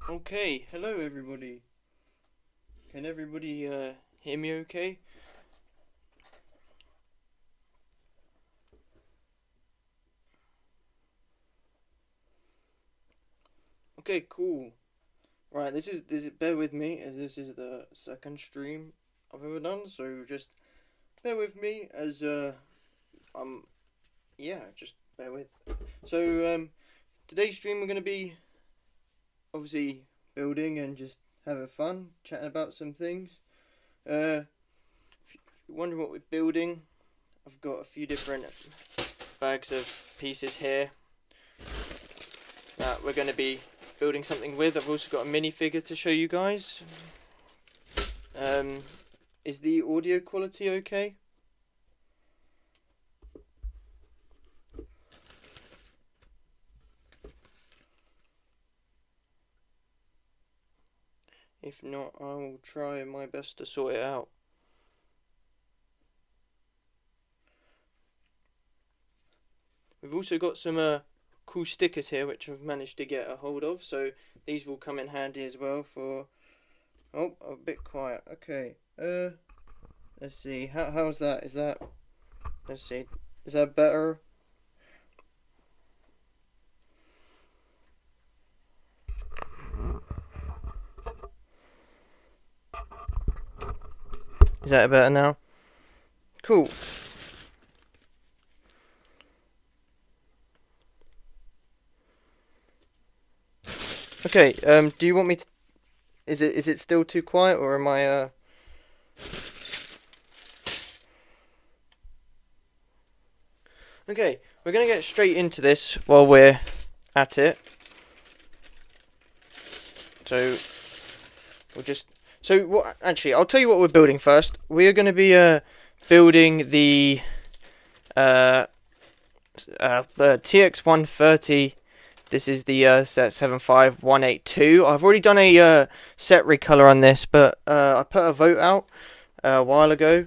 Okay, hello everybody. Can everybody hear me okay? Okay, cool. Right, this is bear with me as this is the second stream I've ever done, so just bear with me as I'm yeah, just bear with. So today's stream we're gonna be obviously building and just having fun, chatting about some things. If you're wondering what we're building, I've got a few different bags of pieces here that we're going to be building something with. I've also got a minifigure to show you guys. Is the audio quality okay? If not, I will try my best to sort it out. We've also got some cool stickers here which I've managed to get a hold of, so these will come in handy as well for... Oh, a bit quiet. Okay. Let's see. How's that? Is that... Let's see. Is that better? Is that better now? Cool. Okay, do you want me to... Is it still too quiet, or am I, Okay, we're gonna get straight into this while we're at it. So, we'll just... So, what... Actually, I'll tell you what we're building first. We are gonna be, building the TX130. This is the set 75182. I've already done a set recolor on this, but I put a vote out a while ago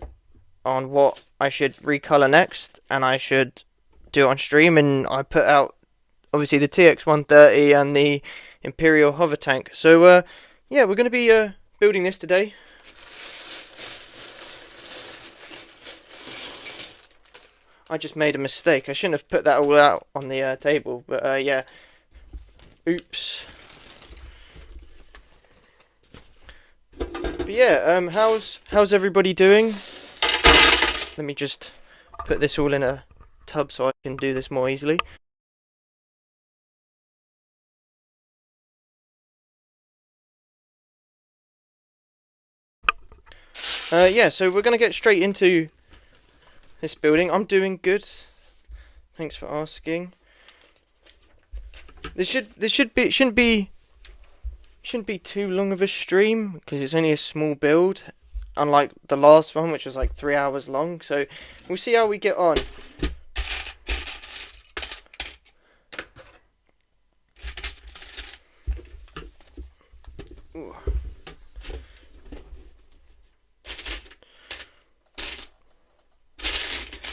on what I should recolor next, and I should do it on stream. And I put out obviously the TX130 and the Imperial hover tank. So yeah, we're going to be building this today. I just made a mistake. I shouldn't have put that all out on the table, but yeah. Oops. But yeah, how's everybody doing? Let me just put this all in a tub so I can do this more easily. Yeah, so we're gonna get straight into this building. I'm doing good. Thanks for asking. This shouldn't be too long of a stream because it's only a small build, unlike the last one which was like 3 hours long. So we'll see how we get on. Ooh.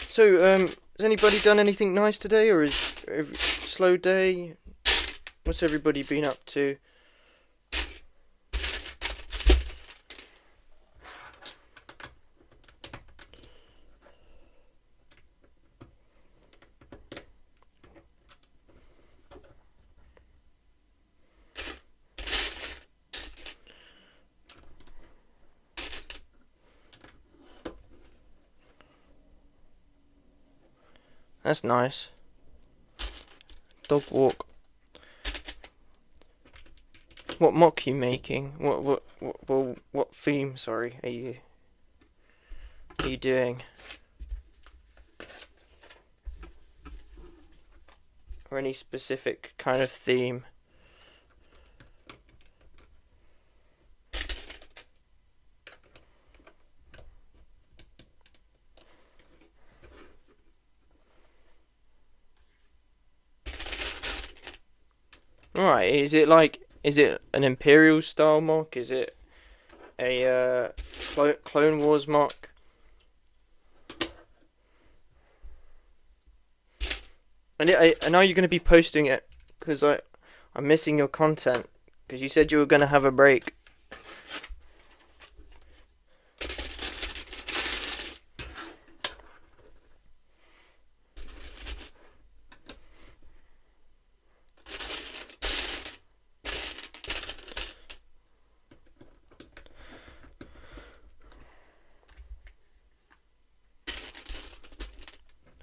So has anybody done anything nice today, or is it a slow day? What's everybody been up to? That's nice. Dog walk. What mock are you making? What theme? Sorry, are you doing? Or any specific kind of theme? Alright, is it an Imperial style mock? Is it a Clone Wars mock? And are you going to be posting it? Because I'm missing your content. Because you said you were gonna have a break.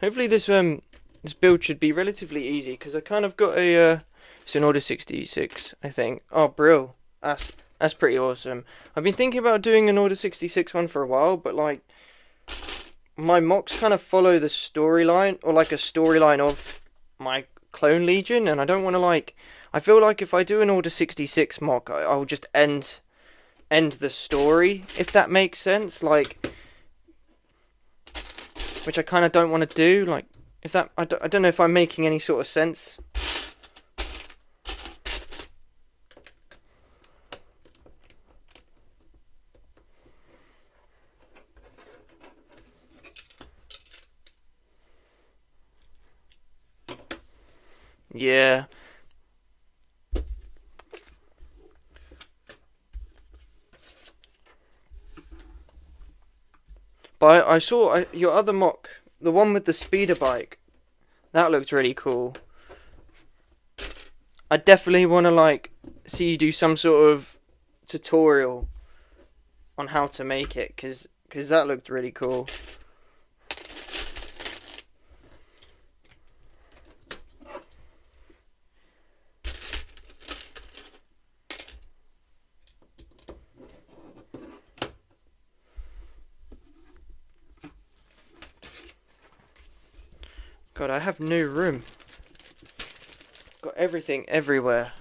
Hopefully this build should be relatively easy, because I kind of got a it's an Order 66, I think. Oh, brill. That's pretty awesome. I've been thinking about doing an Order 66 one for a while, but like my mocks kind of follow the storyline, or like a storyline of my Clone Legion, and I don't want to like. I feel like if I do an Order 66 mock, I'll just end the story, if that makes sense. Like, which I kind of don't want to do. Like, if that I don't know if I'm making any sort of sense. Yeah. But I saw your other mock, the one with the speeder bike. That looked really cool. I definitely want to like see you do some sort of tutorial on how to make it, because that looked really cool. God, I have no room. Got everything everywhere.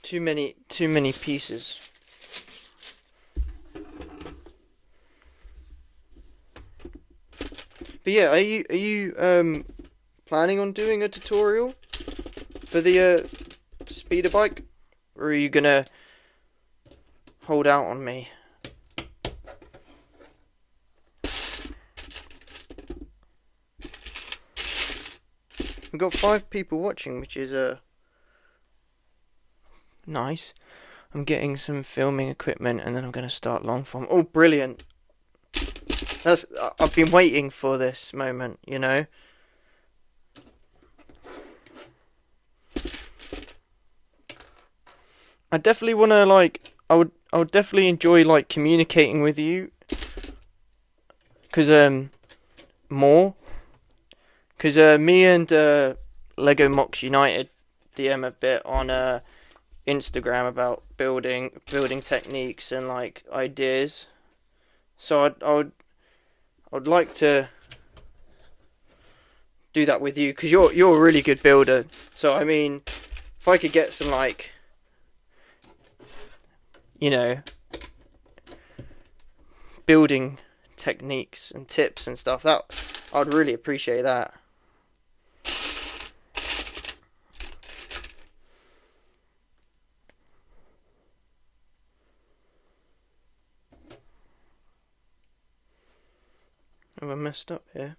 Too many pieces. But yeah, are you planning on doing a tutorial for the speeder bike, or are you gonna hold out on me? We've got 5 people watching, which is nice. I'm getting some filming equipment, and then I'm gonna start long form. Oh, brilliant! I've been waiting for this moment, you know. I definitely want to like. I would definitely enjoy like communicating with you, because more. Because me and Lego Mox United DM a bit on Instagram about building techniques and like ideas. So I would like to do that with you, because you're a really good builder. So I mean, if I could get some like, you know, building techniques and tips and stuff, that I'd really appreciate that. Have I messed up here?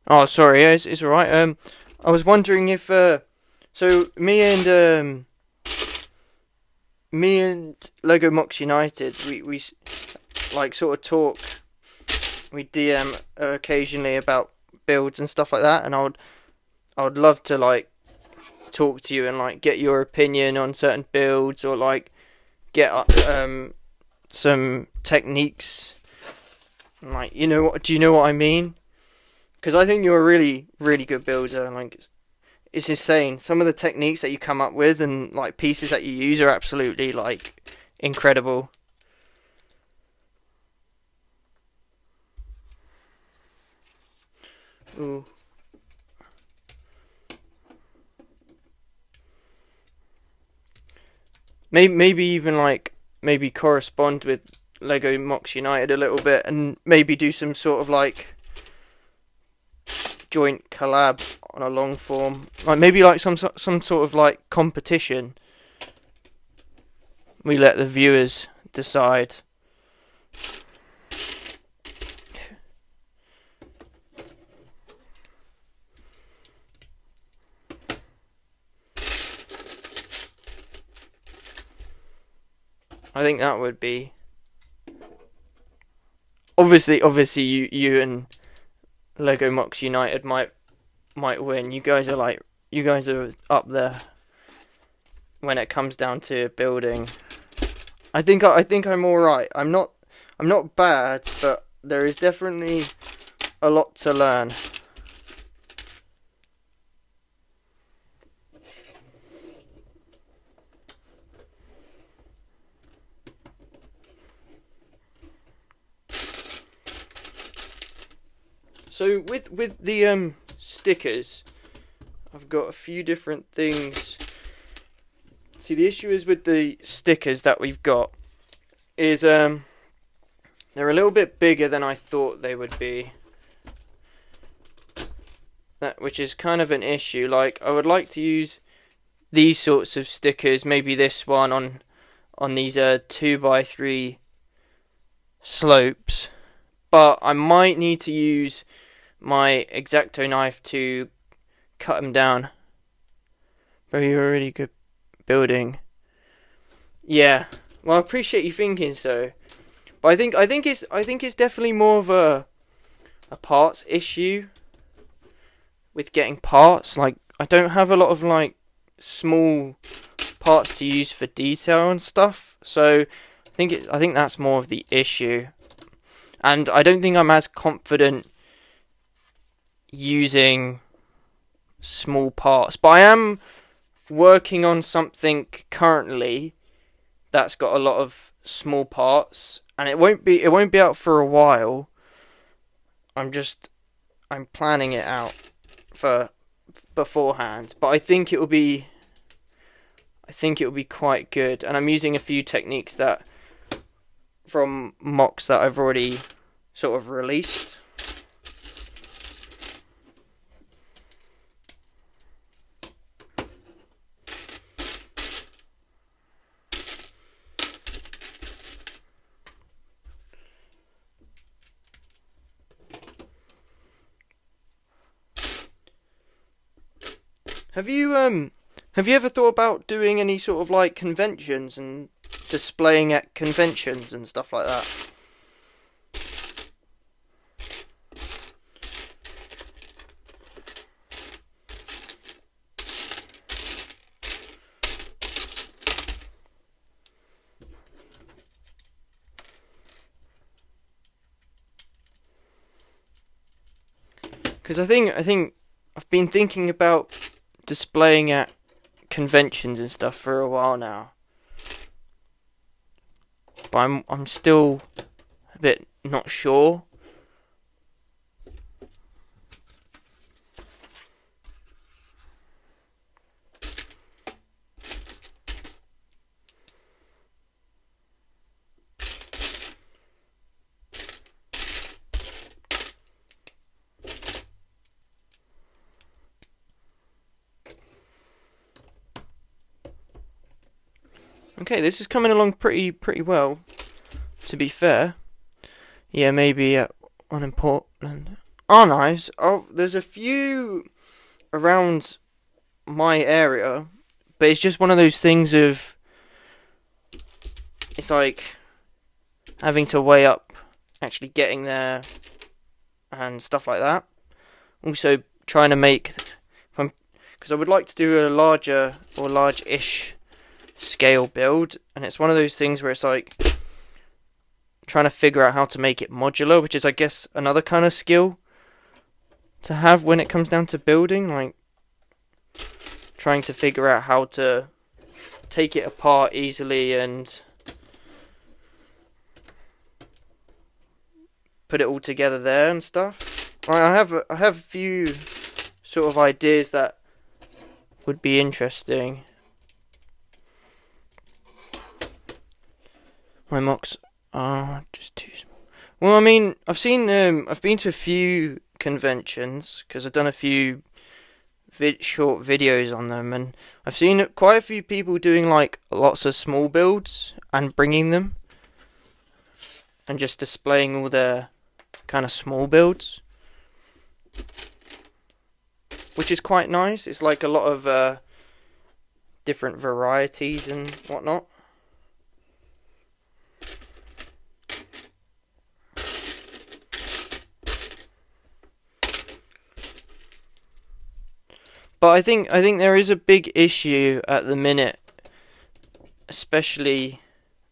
Oh, sorry, it's alright. I was wondering if so me and Lego Mox United, we like sort of talk, we DM occasionally about builds and stuff like that, and I would love to like talk to you and like get your opinion on certain builds, or like get some techniques, like, you know what, do you know what I mean? Because I think you're a really, really good builder. Like, it's insane. Some of the techniques that you come up with and like pieces that you use are absolutely like incredible. Ooh. Maybe even like maybe correspond with Lego Mox United a little bit and maybe do some sort of like joint collab on a long form, like maybe like some sort of like competition. We let the viewers decide. I think that would be obviously you and Lego Mox United might win. You guys are up there when it comes down to building. I think I'm all right. I'm not bad, but there is definitely a lot to learn. So with the stickers, I've got a few different things. See, the issue is with the stickers that we've got is they're a little bit bigger than I thought they would be. Which is kind of an issue. Like, I would like to use these sorts of stickers, maybe this one on these 2x3 slopes, but I might need to use my X-Acto knife to cut them down. Bro, you're a really good building. Yeah, well, I appreciate you thinking so, but I think it's definitely more of a parts issue with getting parts. Like, I don't have a lot of like small parts to use for detail and stuff, so I think that's more of the issue, and I don't think I'm as confident using small parts, but I am working on something currently that's got a lot of small parts, and it won't be out for a while. I'm planning it out for beforehand, but I think it will be quite good, and I'm using a few techniques that from mocks that I've already sort of released. Have you ever thought about doing any sort of like conventions and displaying at conventions and stuff like that? Because I think I've been thinking about displaying at conventions and stuff for a while now, but I'm still a bit not sure. Okay, this is coming along pretty well, to be fair. Yeah, maybe one in Portland. Oh, nice. Oh, there's a few around my area, but it's just one of those things of, it's like having to weigh up actually getting there and stuff like that. Also trying to make, because I would like to do a larger or large-ish scale build, and it's one of those things where it's like trying to figure out how to make it modular, which is, I guess, another kind of skill to have when it comes down to building, like trying to figure out how to take it apart easily and put it all together there and stuff. I have a few sort of ideas that would be interesting. My mocks Just too small. Well, I mean, I've been to a few conventions because I've done a few short videos on them, and I've seen quite a few people doing like lots of small builds and bringing them and just displaying all their kind of small builds, which is quite nice. It's like a lot of different varieties and whatnot. But I think there is a big issue at the minute, especially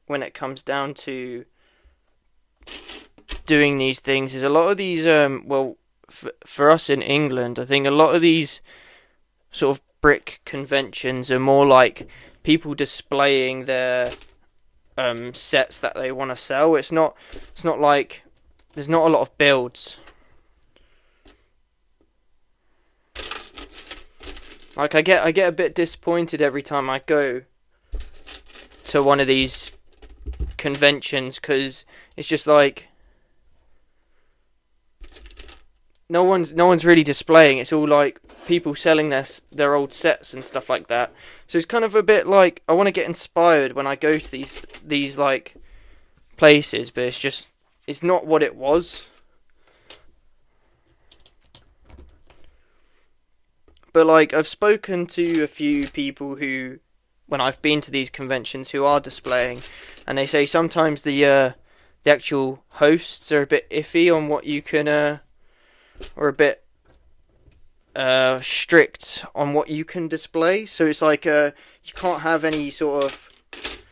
when it comes down to doing these things. Is a lot of these for us in England, I think a lot of these sort of brick conventions are more like people displaying their sets that they want to sell. It's not like there's not a lot of builds. Like I get a bit disappointed every time I go to one of these conventions because it's just like no one's really displaying. It's all like people selling their old sets and stuff like that. So it's kind of a bit like I want to get inspired when I go to these like places, but it's not what it was. But like I've spoken to a few people who, when I've been to these conventions, who are displaying, and they say sometimes the actual hosts are a bit iffy on what you can or a bit strict on what you can display. So it's like you can't have any sort of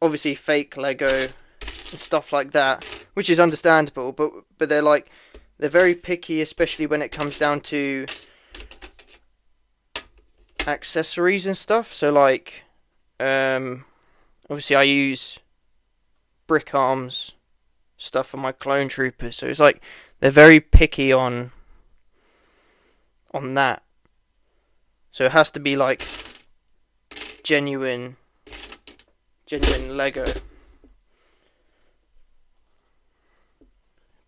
obviously fake Lego and stuff like that, which is understandable. But they're very picky, especially when it comes down to accessories and stuff. So like obviously I use brick arms stuff for my clone troopers, so it's like they're very picky on that. So it has to be like genuine Lego.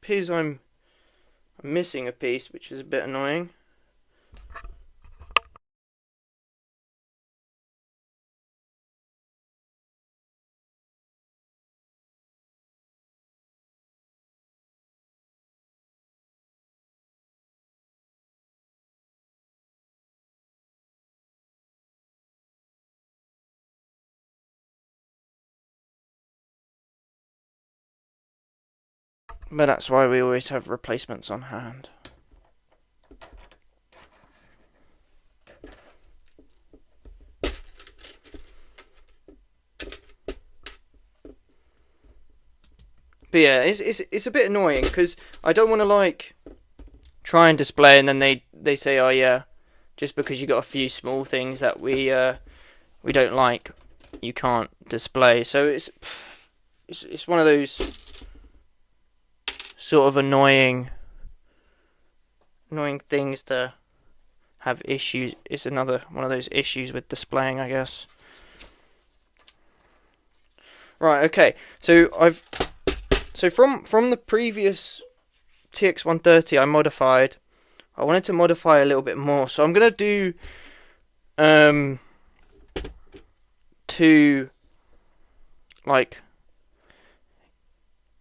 Appears I'm missing a piece, which is a bit annoying. But that's why we always have replacements on hand. But yeah, it's a bit annoying because I don't want to like try and display and then they say, oh yeah, just because you got a few small things that we don't like, you can't display. So it's one of those sort of annoying things to have issues. It's another one of those issues with displaying, I guess. Right, okay. So from the previous TX130 I modified, I wanted to modify a little bit more. So I'm gonna do two, like,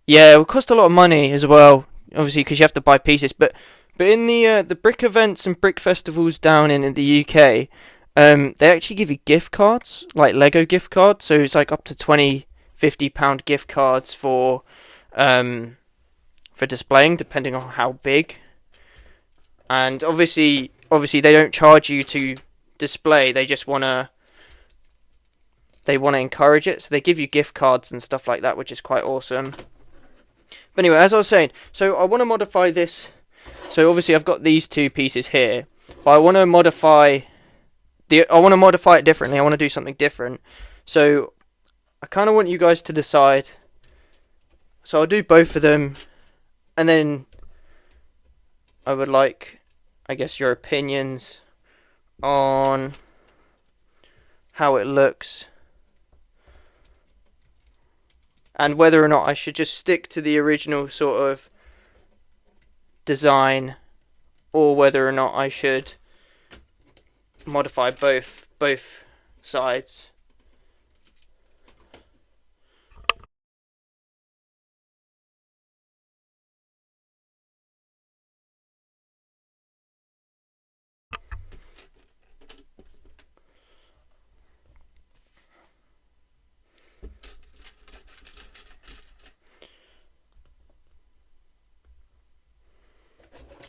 yeah, it will cost a lot of money as well, obviously, because you have to buy pieces. But in the brick events and brick festivals down in the UK, they actually give you gift cards, like Lego gift cards. So it's like up to £20-50 gift cards for displaying, depending on how big. And obviously they don't charge you to display. They just wanna encourage it. So they give you gift cards and stuff like that, which is quite awesome. But anyway, as I was saying, so I want to modify this. So obviously I've got these two pieces here, but I want to modify it differently. I want to do something different. So I kind of want you guys to decide. So I'll do both of them, and then I would like, I guess, your opinions on how it looks and whether or not I should just stick to the original sort of design, or whether or not I should modify both sides.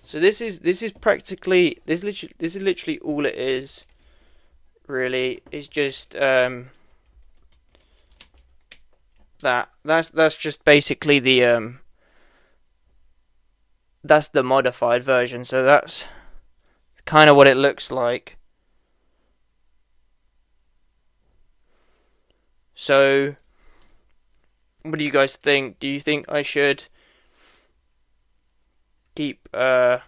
So this is literally all it is. Really, is just that's just basically the that's the modified version. So that's kind of what it looks like. So, what do you guys think? Do you think I should keep it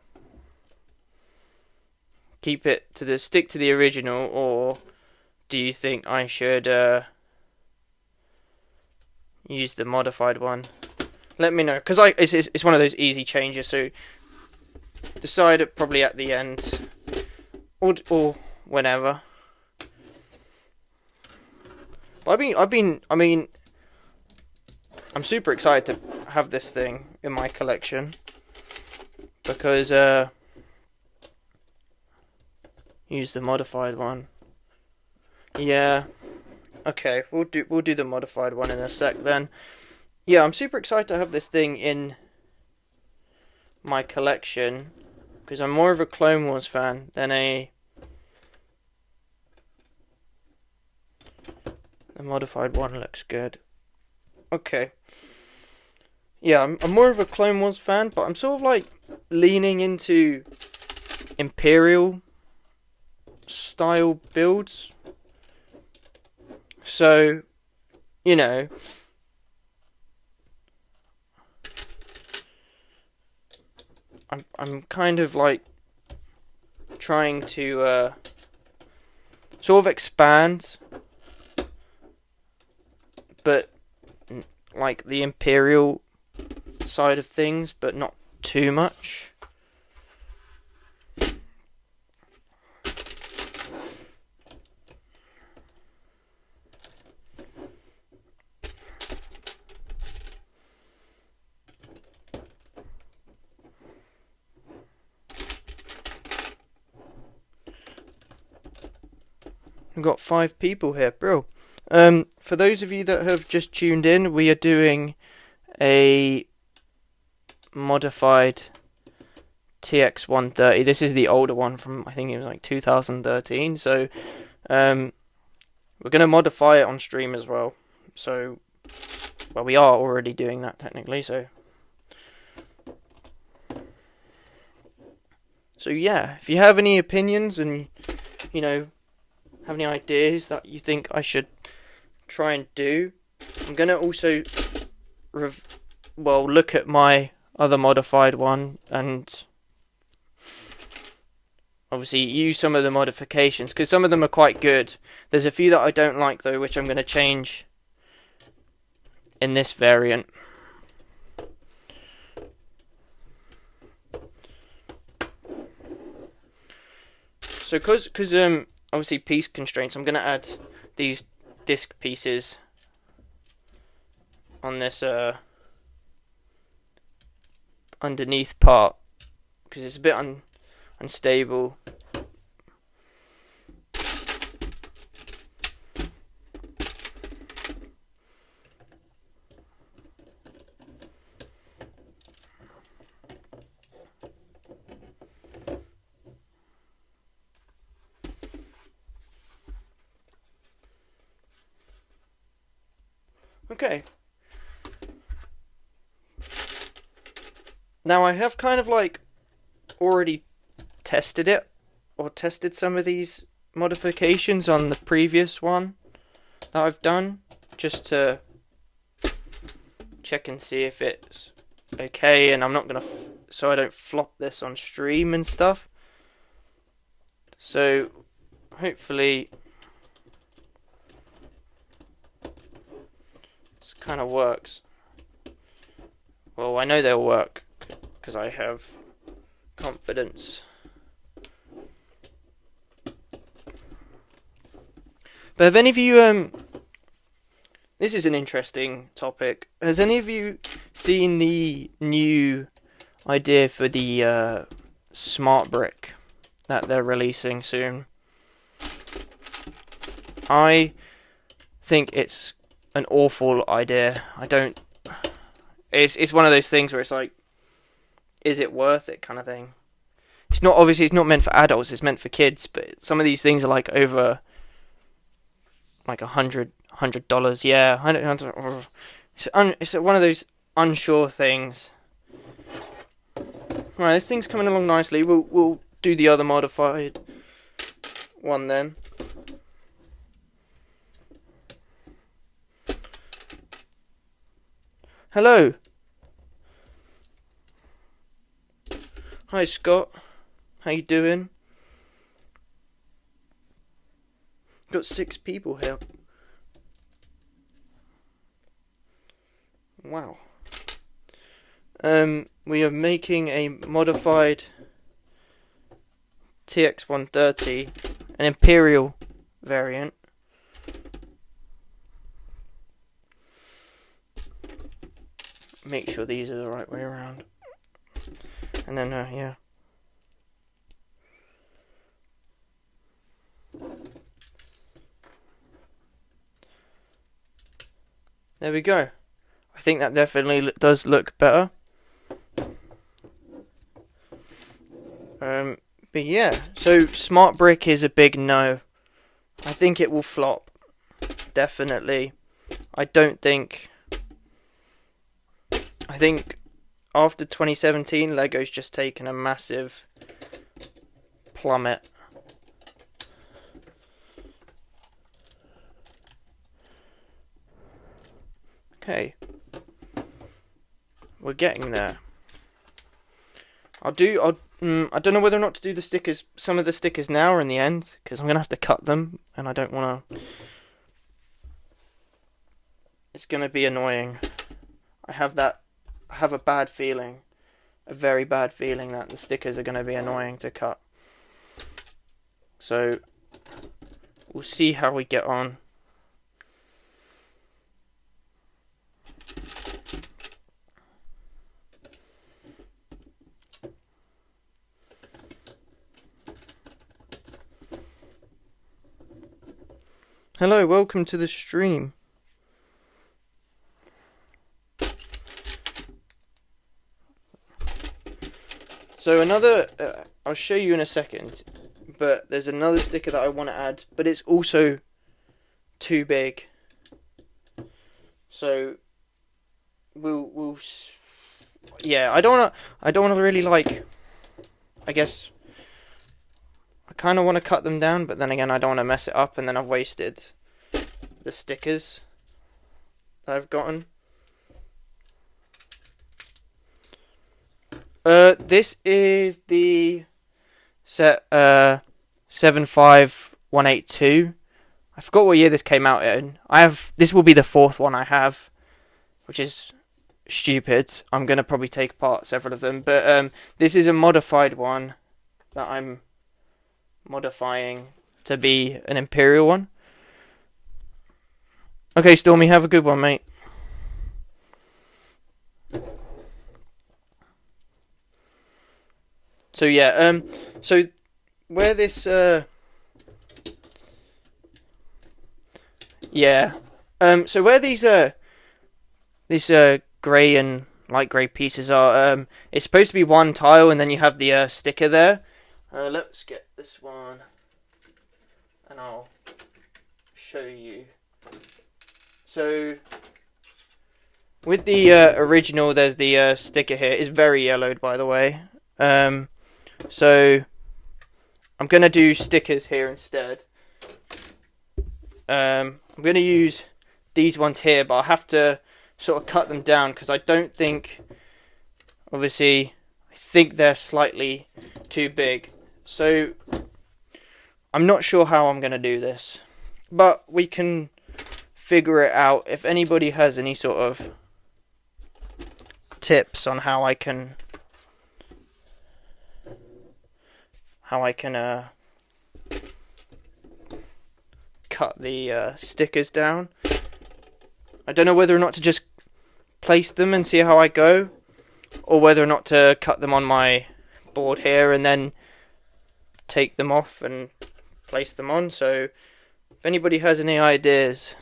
to stick to the original, or do you think I should use the modified one? Let me know, because it's one of those easy changes. So decide it probably at the end, or whenever. But I'm super excited to have this thing in my collection, because use the modified one. Yeah. Okay, we'll do the modified one in a sec then. Yeah, I'm super excited to have this thing in my collection, because I'm more of a Clone Wars fan than the modified one looks good. Okay. Yeah, I'm more of a Clone Wars fan, but I'm sort of like leaning into Imperial style builds. So, you know, I'm kind of like trying to sort of expand, but like the Imperial side of things, but not too much. We've got 5 people here, bro. For those of you that have just tuned in, we are doing a modified TX130. This is the older one from, I think it was like 2013. So, we're going to modify it on stream as well. So, well, we are already doing that technically. So yeah, if you have any opinions and, you know, have any ideas that you think I should try and do, I'm going to also look at my other modified one and obviously use some of the modifications, because some of them are quite good. There's a few that I don't like though, which I'm going to change in this variant. So because obviously piece constraints, I'm going to add these disc pieces on this underneath part, because it's a bit unstable. Okay. Now I have kind of like already tested it, or tested some of these modifications on the previous one that I've done, just to check and see if it's okay, and I'm not gonna so I don't flop this on stream and stuff. So hopefully it's kind of works. Well, I know they'll work because I have confidence. But have any of you this is an interesting topic. Has any of you seen the new idea for the smart brick that they're releasing soon? I think it's an awful idea. It's one of those things where it's like, is it worth it kind of thing. It's not meant for adults, it's meant for kids, but some of these things are like over like $100. Yeah, it's one of those unsure things. Right, this thing's coming along nicely. We'll do the other modified one then. Hello. Hi, Scott. How you doing? Got 6 people here. Wow. We are making a modified TX130, an Imperial variant. Make sure these are the right way around. And then, yeah. There we go. I think that definitely does look better. But yeah, so smart brick is a big no. I think it will flop. Definitely. I think after 2017, Lego's just taken a massive plummet. Okay. We're getting there. I don't know whether or not to do the stickers, some of the stickers now or in the end, because I'm going to have to cut them, and I don't want to. It's going to be annoying. I have a bad feeling, a very bad feeling that the stickers are going to be annoying to cut. So, we'll see how we get on. Hello, welcome to the stream. So another, I'll show you in a second, but there's another sticker that I want to add, but it's also too big. So we'll yeah, I don't want to really like, I guess. I kind of want to cut them down, but then again, I don't want to mess it up, and then I've wasted the stickers that I've gotten. This is the set 75182. I forgot what year this came out in. This will be the 4th one I have, which is stupid. I'm gonna probably take apart several of them, but this is a modified one that I'm modifying to be an Imperial one. Okay, Stormy, have a good one, mate. So yeah, so where this yeah, so where these grey and light grey pieces are, it's supposed to be one tile, and then you have the sticker there. Let's get this one, and I'll show you. So, with the original, there's the sticker here. It's very yellowed, by the way. So, I'm going to do stickers here instead. I'm going to use these ones here, but I'll have to sort of cut them down, because I don't think, obviously, I think they're slightly too big. So, I'm not sure how I'm going to do this, but we can figure it out. If anybody has any sort of tips on how I can cut the stickers down. I don't know whether or not to just place them and see how I go, or whether or not to cut them on my board here and then take them off and place them on. So if anybody has any ideas,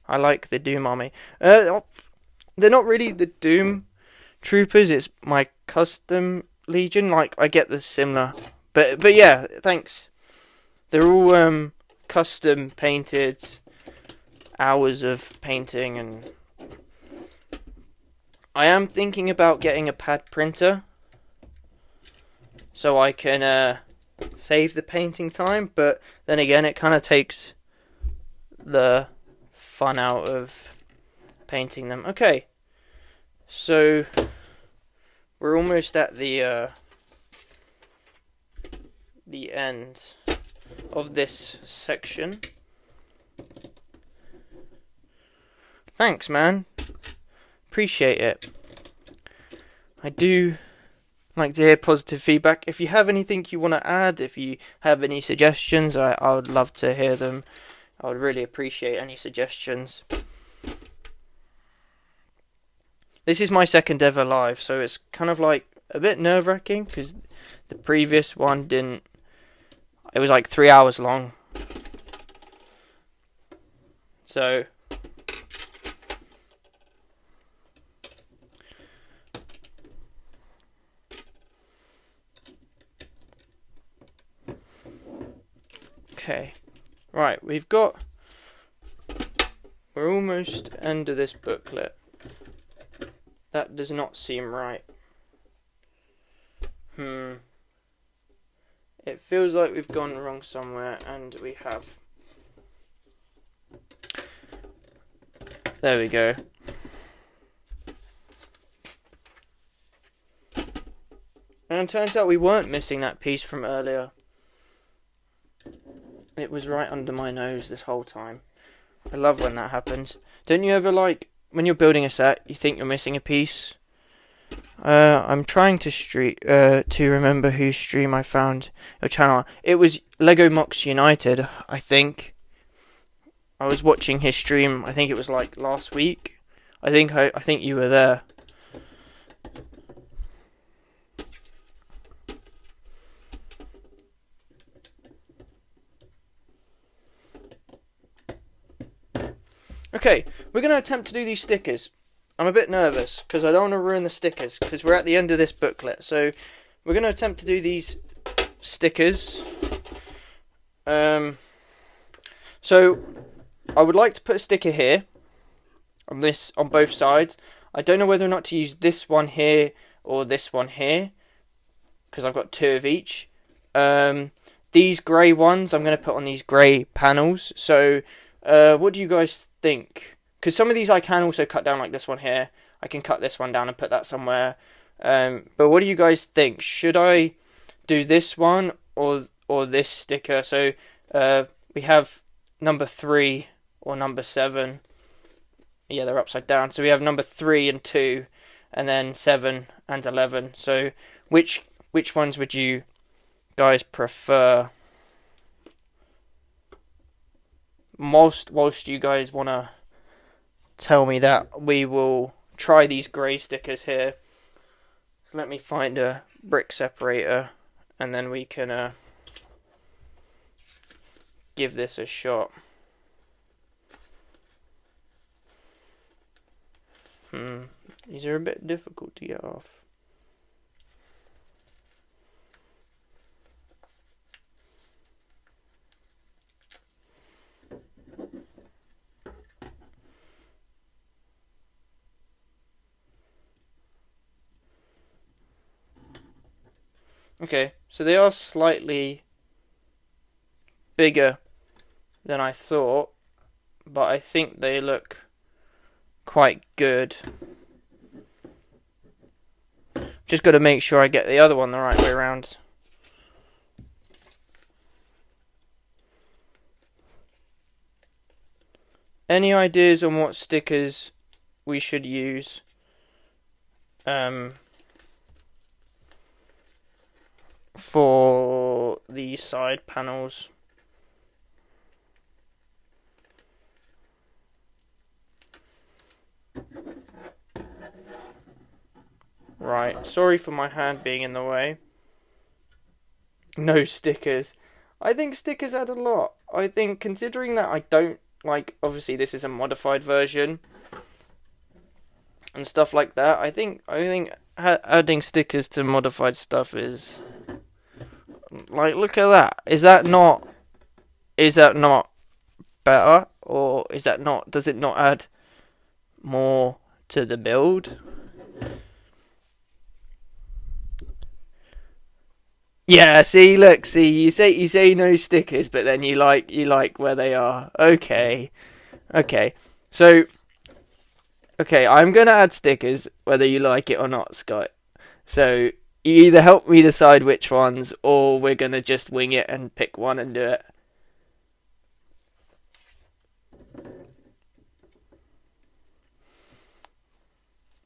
I like the Doom Army. They're not really the Doom Troopers, it's my custom Legion. Like, I get the similar, but yeah, thanks. They're all custom painted, hours of painting, and I am thinking about getting a pad printer so I can save the painting time, but then again it kind of takes the fun out of painting them. Okay, so we're almost at the end of this section. Thanks, man. Appreciate it. I do like to hear positive feedback. If you have anything you want to add, if you have any suggestions, I would love to hear them. I would really appreciate any suggestions. This is my second ever live, so it's kind of like a bit nerve-wracking because the previous one didn't. It was like 3 hours long. So okay. Right, we're almost end of this booklet. That does not seem right. It feels like we've gone wrong somewhere, and we have. There we go. And it turns out we weren't missing that piece from earlier. It was right under my nose this whole time. I love when that happens. Don't you ever, like, when you're building a set, you think you're missing a piece? I'm trying to remember whose stream I found your channel. It was Lego Mox United, I think. I was watching his stream. I think it was like last week. I think you were there. Okay, we're going to attempt to do these stickers. I'm a bit nervous because I don't want to ruin the stickers because we're at the end of this booklet. So we're going to attempt to do these stickers. So I would like to put a sticker here on both sides. I don't know whether or not to use this one here or this one here because I've got two of each. These grey ones I'm going to put on these grey panels. So what do you guys think? Because some of these I can also cut down, like this one here. I can cut this one down and put that somewhere. But what do you guys think? Should I do this one or this sticker? So we have number 3 or number 7. Yeah, they're upside down. So we have number 3 and 2, and then 7 and 11. So which ones would you guys prefer? Whilst you guys want to tell me that, we will try these grey stickers here. So let me find a brick separator and then we can give this a shot. These are a bit difficult to get off. Okay, so they are slightly bigger than I thought, but I think they look quite good. Just got to make sure I get the other one the right way around. Any ideas on what stickers we should use? For the side panels. Right, sorry for my hand being in the way. No stickers. I think stickers add a lot. I think, considering that I don't like, obviously this is a modified version and stuff like that, I think adding stickers to modified stuff is like, look at that. Is that not better, or does it not add more to the build? Yeah, see, look, you say no stickers, but then you like where they are. Okay. So, I'm gonna add stickers whether you like it or not, Scott. So you either help me decide which ones, or we're gonna just wing it and pick one and do it.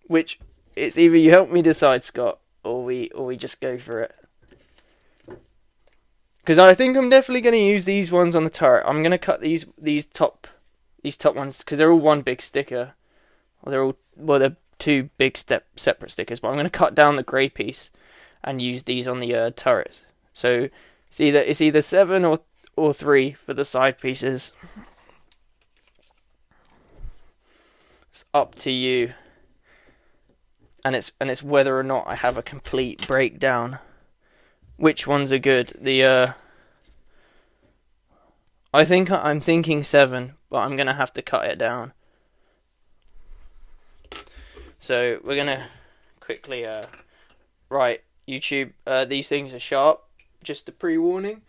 Which, it's either you help me decide, Scott, or we just go for it. Because I think I'm definitely going to use these ones on the turret. I'm going to cut these top ones because they're all one big sticker. They're two big separate stickers. But I'm going to cut down the grey piece and use these on the turrets. So it's either 7 or 3 for the side pieces. It's up to you. And it's whether or not I have a complete breakdown. Which ones are good? I'm thinking 7, but I'm gonna have to cut it down. So we're gonna quickly right, YouTube. These things are sharp. Just a pre-warning.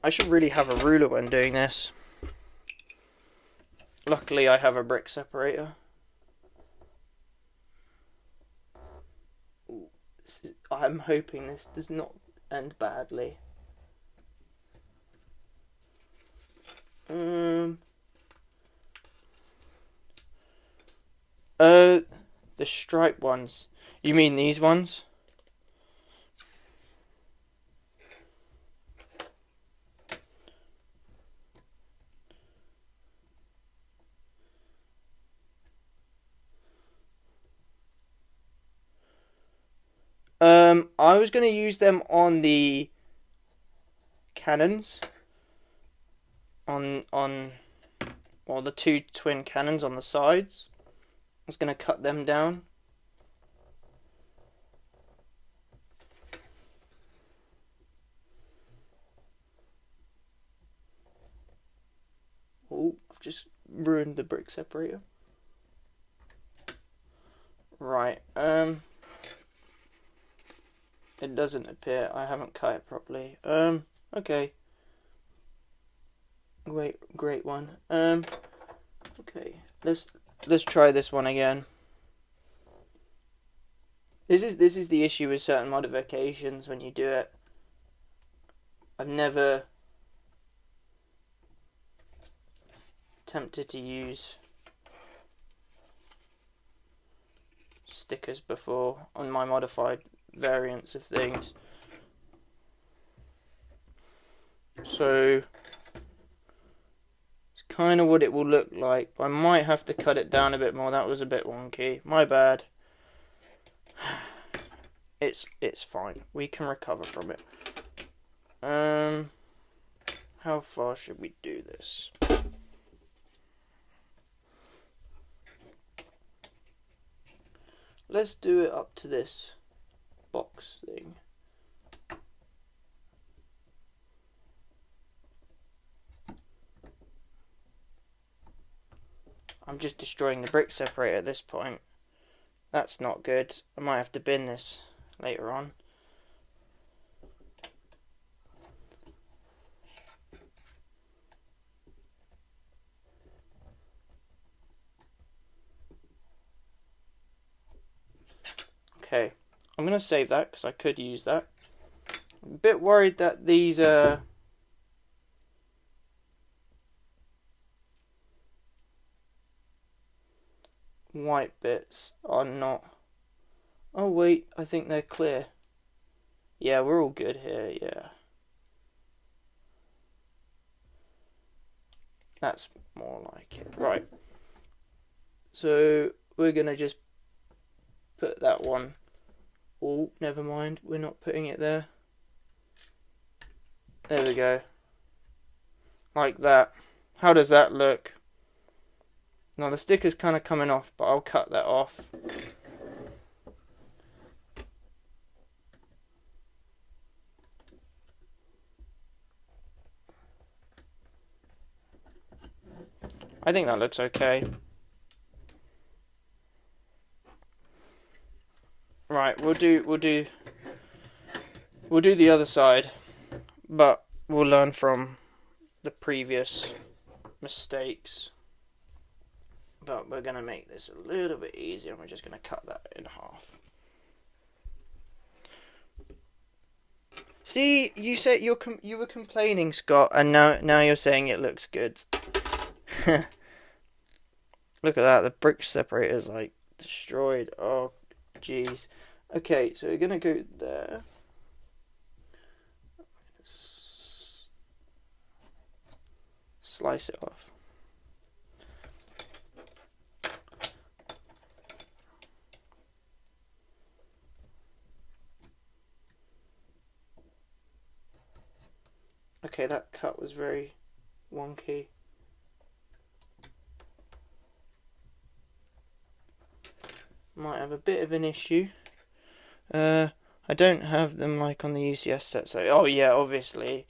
I should really have a ruler when doing this. Luckily, I have a brick separator. I'm hoping this does not end badly. The stripe ones. You mean these ones? I was going to use them on the cannons. The two twin cannons on the sides. I was going to cut them down. Oh, I've just ruined the brick separator. Right, it doesn't appear. I haven't cut it properly. Okay. Great one. Okay. Let's try this one again. This is the issue with certain modifications when you do it. I've never attempted to use stickers before on my modified variants of things. So it's kind of what it will look like. I might have to cut it down a bit more. That was a bit wonky. My bad. It's fine. We can recover from it. How far should we do this? Let's do it up to this box thing. I'm just destroying the brick separator at this point. That's not good. I might have to bin this later on. Okay, I'm going to save that because I could use that. I'm a bit worried that these white bits are not... Oh wait, I think they're clear. Yeah, we're all good here, yeah. That's more like it. Right. So we're going to just put that one. Oh, never mind. We're not putting it there. There we go. Like that. How does that look? Now the sticker's kind of coming off, but I'll cut that off. I think that looks okay. Right, we'll do the other side, but we'll learn from the previous mistakes. But we're gonna make this a little bit easier, and we're just gonna cut that in half. See, you said you were complaining, Scott, and now you're saying it looks good. Look at that, the brick separator is like destroyed. Oh, jeez. Okay, so we're gonna go there. Slice it off. Okay, that cut was very wonky. Might have a bit of an issue. I don't have them like on the UCS set, so oh yeah, obviously.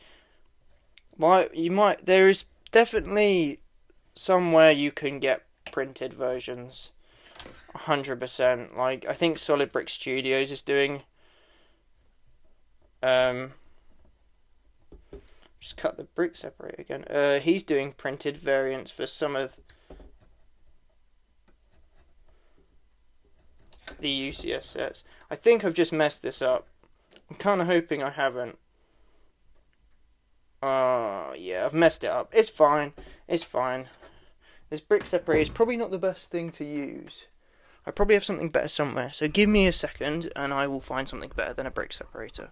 There is definitely somewhere you can get printed versions. 100%. Like I think Solid Brick Studios is doing. Just cut the brick separator again. He's doing printed variants for some of the UCS sets. I think I've just messed this up. I'm kind of hoping I haven't. Yeah, I've messed it up. It's fine. It's fine. This brick separator is probably not the best thing to use. I probably have something better somewhere. So give me a second and I will find something better than a brick separator.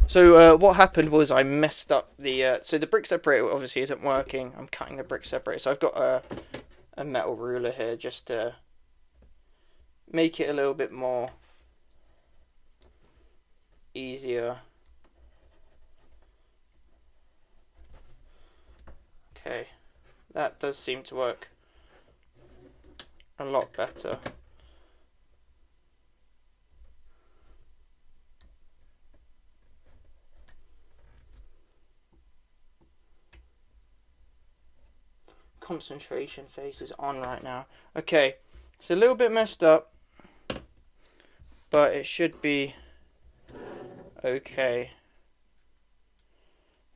So what happened was I messed up the... so the brick separator obviously isn't working. I'm cutting the brick separator. So I've got a metal ruler here just to make it a little bit more easier. Okay, that does seem to work a lot better. Concentration phase is on right now. Okay, it's a little bit messed up, but it should be okay.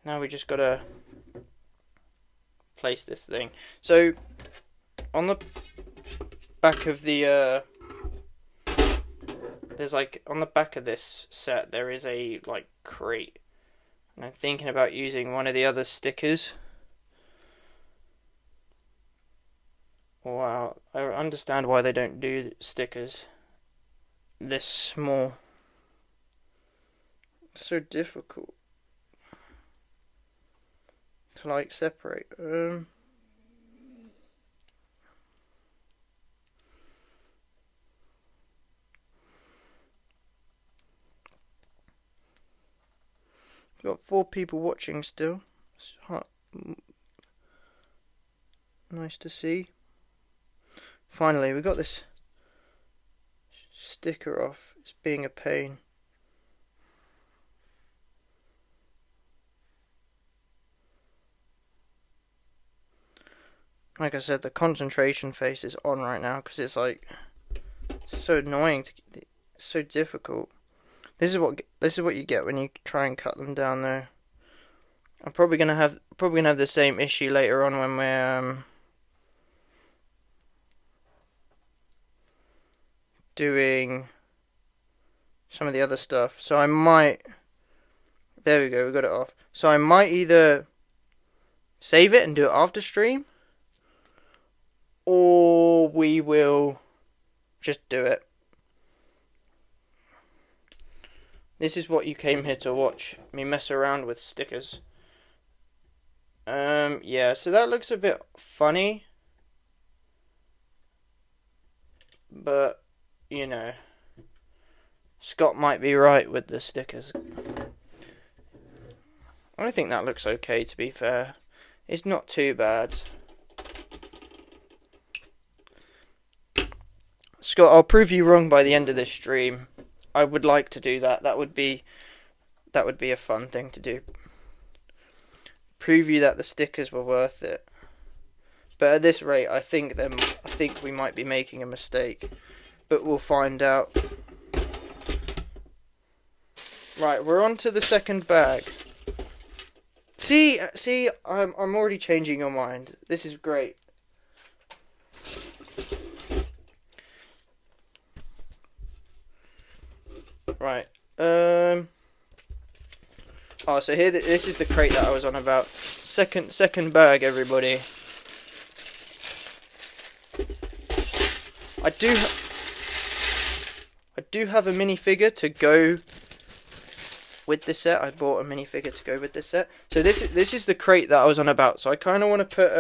Now we just gotta place this thing. So on the back of the there's like on the back of this set there is a like crate, and I'm thinking about using one of the other stickers. Wow, I understand why they don't do stickers this small. It's so difficult to like separate. Got 4 people watching still. It's nice to see. Finally, we got this sticker off. It's being a pain. Like I said, the concentration face is on right now because it's like so annoying. It's so difficult. This is what you get when you try and cut them down there. I'm probably gonna have the same issue later on when we're doing some of the other stuff. So I might... There we go, we got it off. So I might either save it and do it after stream, or we will just do it. This is what you came here to watch, me mess around with stickers. Yeah, so that looks a bit funny. But, you know, Scott might be right with the stickers. I think that looks okay, to be fair. It's not too bad. Scott, I'll prove you wrong by the end of this stream. I would like to do that. That would be a fun thing to do. Prove you that the stickers were worth it. But at this rate, I think we might be making a mistake. But we'll find out. Right, we're on to the second bag. See, I'm already changing your mind. This is great. Right. Oh, so here, this is the crate that I was on about. Second bag, everybody. I do have a minifigure to go with this set. I bought a minifigure to go with this set. So this is the crate that I was on about. So I kind of want to put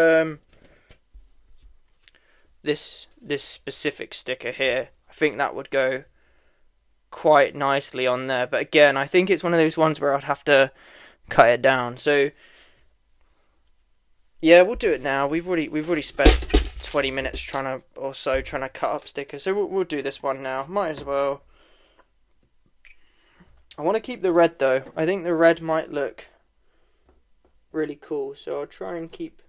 this specific sticker here. I think that would go quite nicely on there. But again, I think it's one of those ones where I'd have to cut it down. So yeah, we'll do it now. We've already spent 20 minutes trying to cut up stickers. So we'll do this one now. Might as well. I want to keep the red though. I think the red might look really cool. So I'll try and keep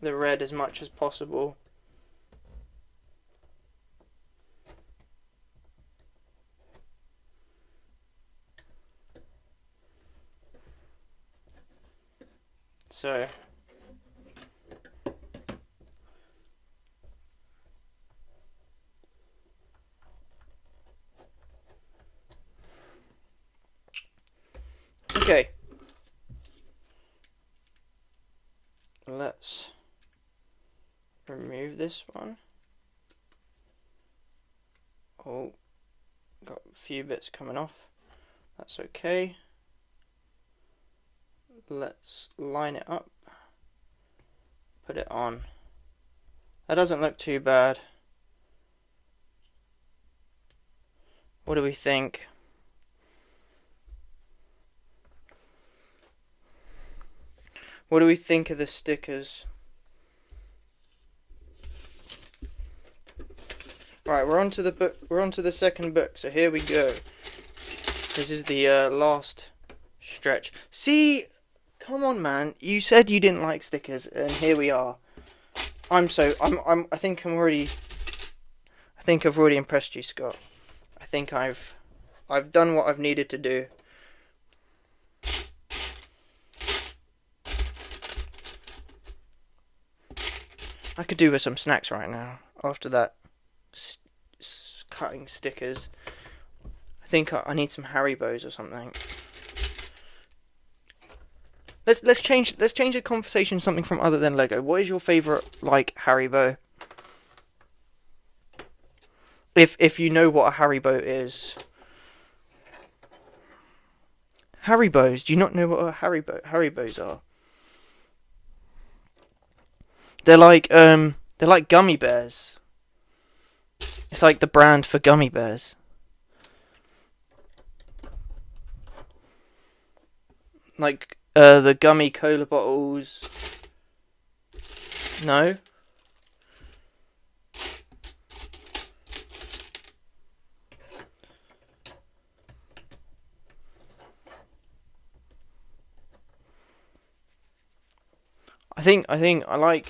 the red as much as possible. So okay, let's remove this one. Oh, got a few bits coming off. That's okay. Let's line it up. Put it on. That doesn't look too bad. What do we think? What do we think of the stickers? Right, we're on to the book. We're on to the second book. So here we go. This is the last stretch. See, come on, man. You said you didn't like stickers, and here we are. I think I've already impressed you, Scott. I think I've done what I've needed to do. I could do with some snacks right now after that cutting stickers. I think I need some Haribos or something. Let's change the conversation to something from other than Lego. What is your favourite Haribo? If you know what a Haribo is. Haribos. Do you not know what a Haribos are? They're like gummy bears. It's like the brand for gummy bears. Like the gummy cola bottles. No? I think I like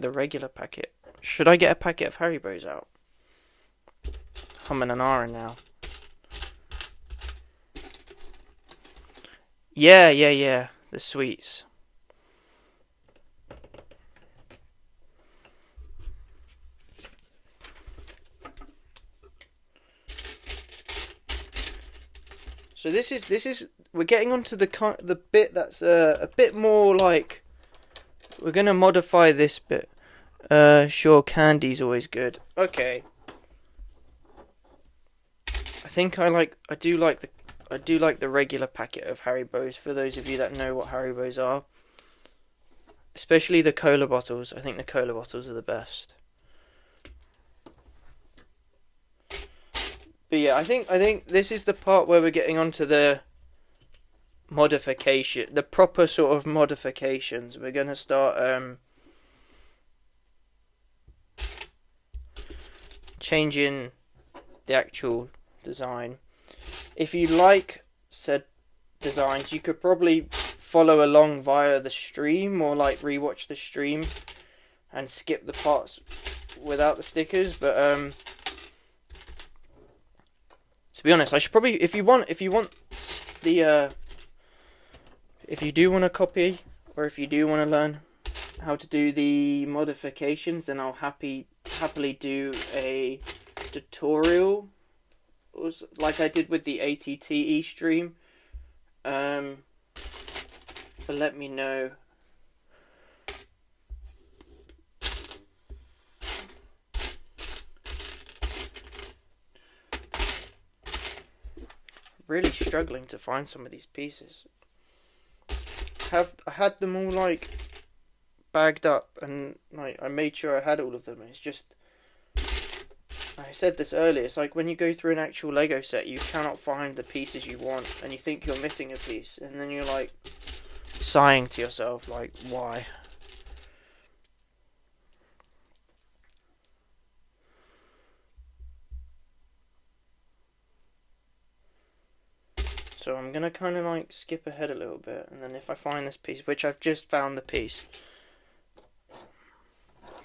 the regular packet. Should I get a packet of Haribos out? Humming and ahhing now. Yeah. The sweets. So this is we're getting onto the bit that's a bit more like, we're gonna modify this bit. Sure, candy's always good. Okay. I do like the regular packet of Haribos, for those of you that know what Haribos are. Especially the cola bottles. I think the cola bottles are the best. But yeah, I think this is the part where we're getting onto the modification, the proper sort of modifications. We're gonna start changing the actual design. If you like said designs, you could probably follow along via the stream, or like rewatch the stream and skip the parts without the stickers. But to be honest, I should probably, if you do want to copy, or if you do want to learn how to do the modifications, then I'll happily do a tutorial, like I did with the ATTE stream. But let me know. Really struggling to find some of these pieces. I had them all like bagged up, and like I made sure I had all of them. It's just, I said this earlier, it's like when you go through an actual Lego set, you cannot find the pieces you want, and you think you're missing a piece, and then you're like sighing to yourself, like, why? So I'm gonna kind of like skip ahead a little bit, and then if I find this piece, which I've just found the piece,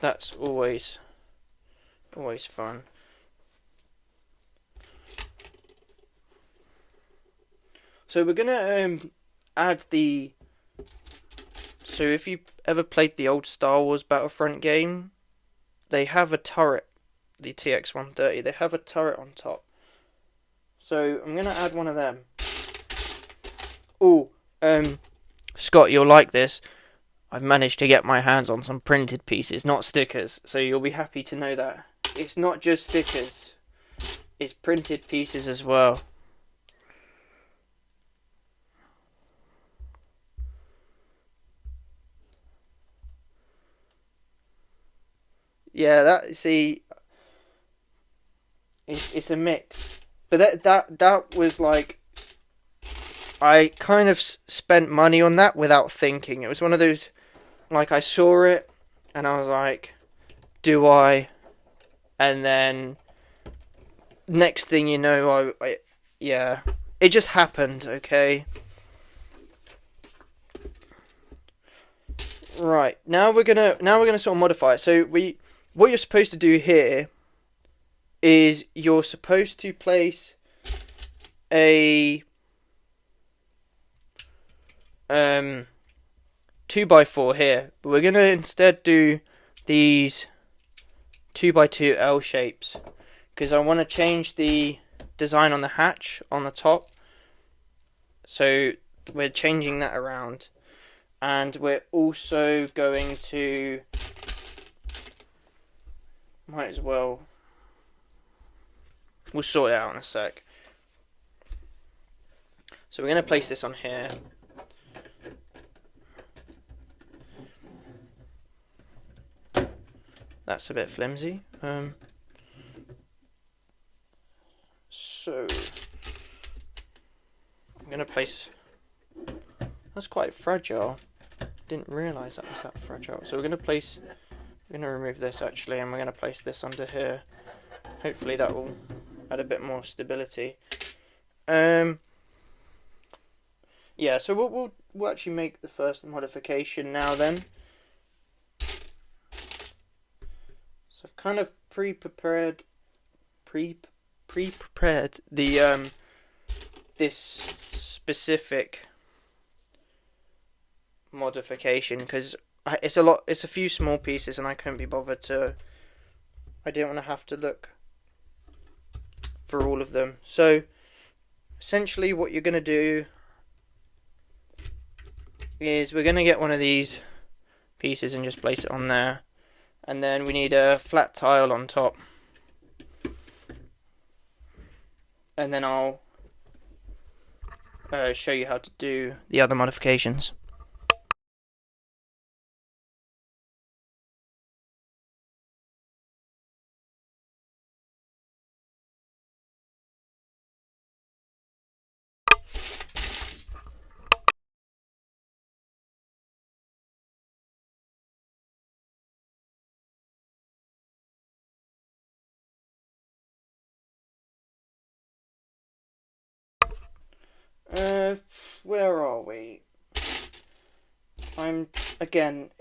that's always fun. So we're gonna add the. So if you ever played the old Star Wars Battlefront game, they have a turret, the TX-130. They have a turret on top. So I'm gonna add one of them. Oh, Scott, you'll like this. I've managed to get my hands on some printed pieces, not stickers. So you'll be happy to know that it's not just stickers; it's printed pieces as well. Yeah, it's a mix. But that was like, I kind of spent money on that without thinking. It was one of those, like, I saw it and I was like, do I? And then next thing you know, yeah, it just happened. Okay. Right, now we're gonna sort of modify it. So what you're supposed to do here is you're supposed to place a 2x4 here, but we're gonna instead do these 2x2 L shapes, because I want to change the design on the hatch on the top. So we're changing that around, and we're also going to, might as well, we'll sort it out in a sec. So we're going to place this on here. That's a bit flimsy. So I'm going to place, that's quite fragile. Didn't realise that was that fragile. So we're going to remove this actually, and we're going to place this under here. Hopefully that will add a bit more stability. Yeah, so we'll actually make the first modification now then. So I've kind of pre-prepared the this specific modification because it's a few small pieces and I couldn't be bothered to. I didn't want to have to look for all of them. So essentially what you're going to do is we're going to get one of these pieces and just place it on there, and then we need a flat tile on top, and then I'll show you how to do the other modifications. Where are we? I'm again.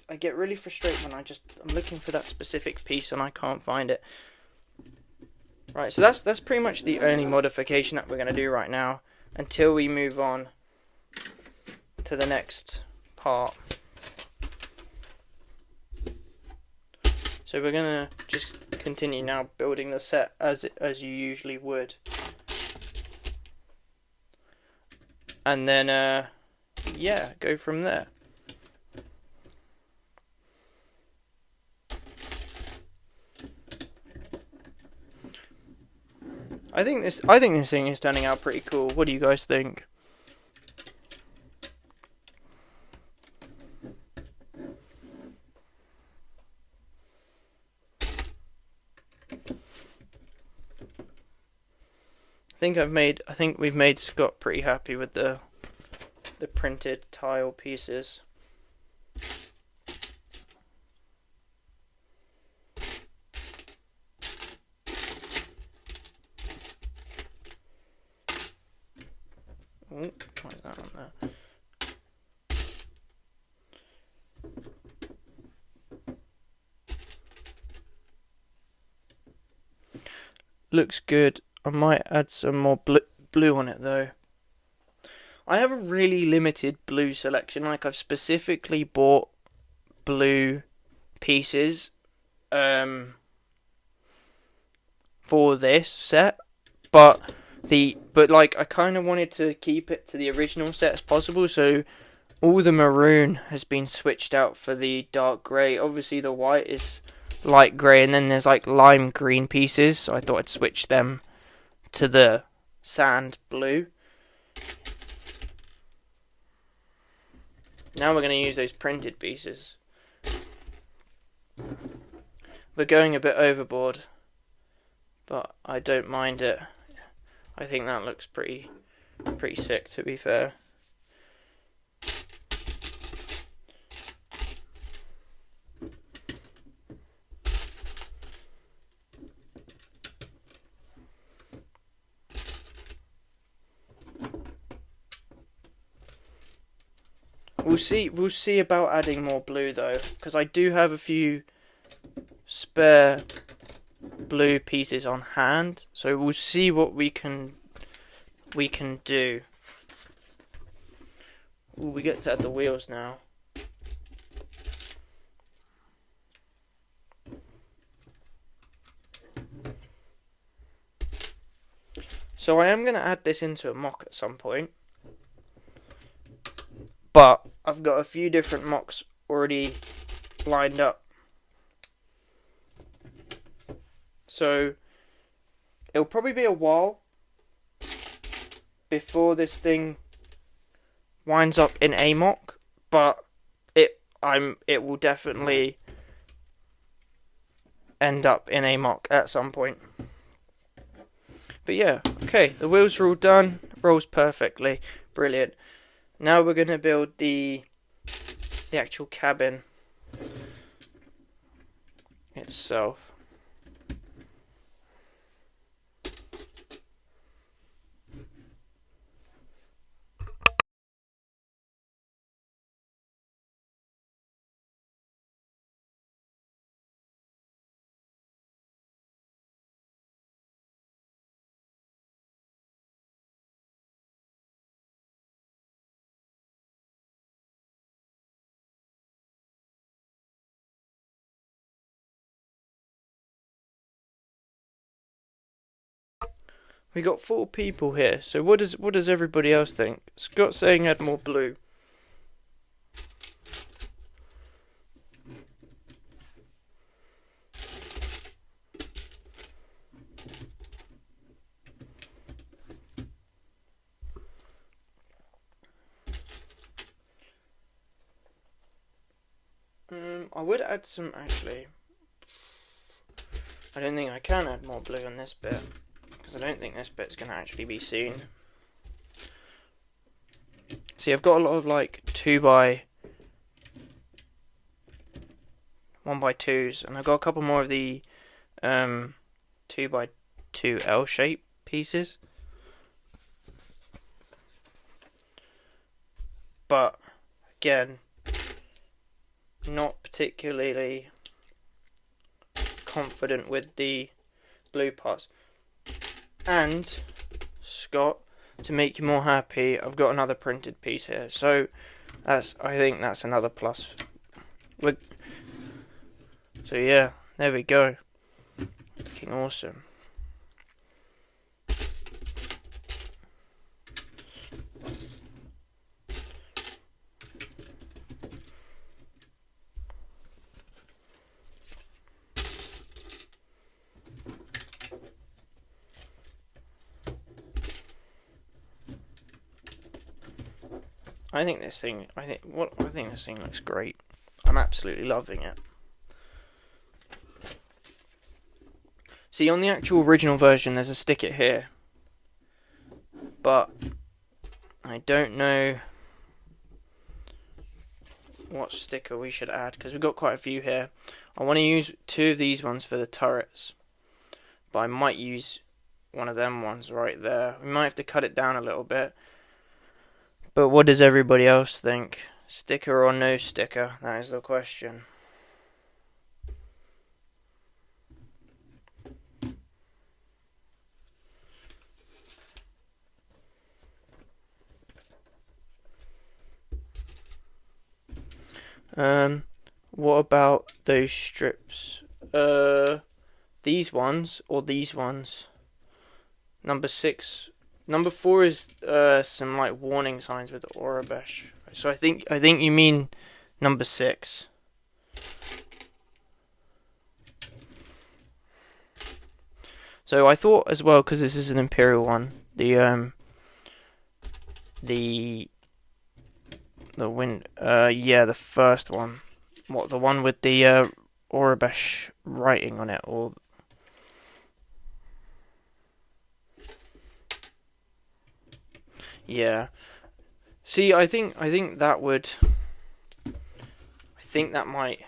I get really frustrated when I'm looking for that specific piece and I can't find it. Right, so that's pretty much the only modification that we're gonna do right now until we move on to the next part. So we're gonna just continue now building the set as you usually would. And then, yeah, go from there. I think this thing is turning out pretty cool. What do you guys think? I think we've made Scott pretty happy with the printed tile pieces. Oh, why is that on there? Looks good. I might add some more blue on it though. I have a really limited blue selection. Like, I've specifically bought blue pieces for this set, but like I kind of wanted to keep it to the original set as possible, so all the maroon has been switched out for the dark grey. Obviously the white is light grey, and then there's like lime green pieces, so I thought I'd switch them to the sand blue. Now we're going to use those printed pieces. We're going a bit overboard, but I don't mind it. I think that looks pretty sick, to be fair. We'll see about adding more blue though, because I do have a few spare blue pieces on hand, so we'll see what we can do. Ooh, we get to add the wheels now. So I am going to add this into a MOC at some point, but I've got a few different MOCs already lined up. So it'll probably be a while before this thing winds up in a MOC, but it will definitely end up in a MOC at some point. But yeah, okay, the wheels are all done, rolls perfectly, brilliant. Now we're going to build the actual cabin itself. We got 4 people here. So what does everybody else think? Scott's saying add more blue. I would add some, actually. I don't think I can add more blue on this bit, because I don't think this bit's going to actually be seen. See, I've got a lot of like 2x 1x2s, and I've got a couple more of the 2x2 L-shape pieces. But again, not particularly confident with the blue parts. And Scott, to make you more happy, I've got another printed piece here, so I think that's another plus. So yeah, there we go, looking awesome. I think this thing looks great. I'm absolutely loving it. See, on the actual original version, there's a sticker here, but I don't know what sticker we should add, because we've got quite a few here. I want to use 2 of these ones for the turrets, but I might use one of them ones right there. We might have to cut it down a little bit. But what does everybody else think? Sticker or no sticker? That is the question. What about those strips? These ones or these ones? Number 6. Number 4 is some like warning signs with the Aurebesh. So I think you mean number 6. So I thought as well, because this is an Imperial one, the first one. What, the one with the Aurebesh writing on it, or yeah. See, I think that would. I think that might.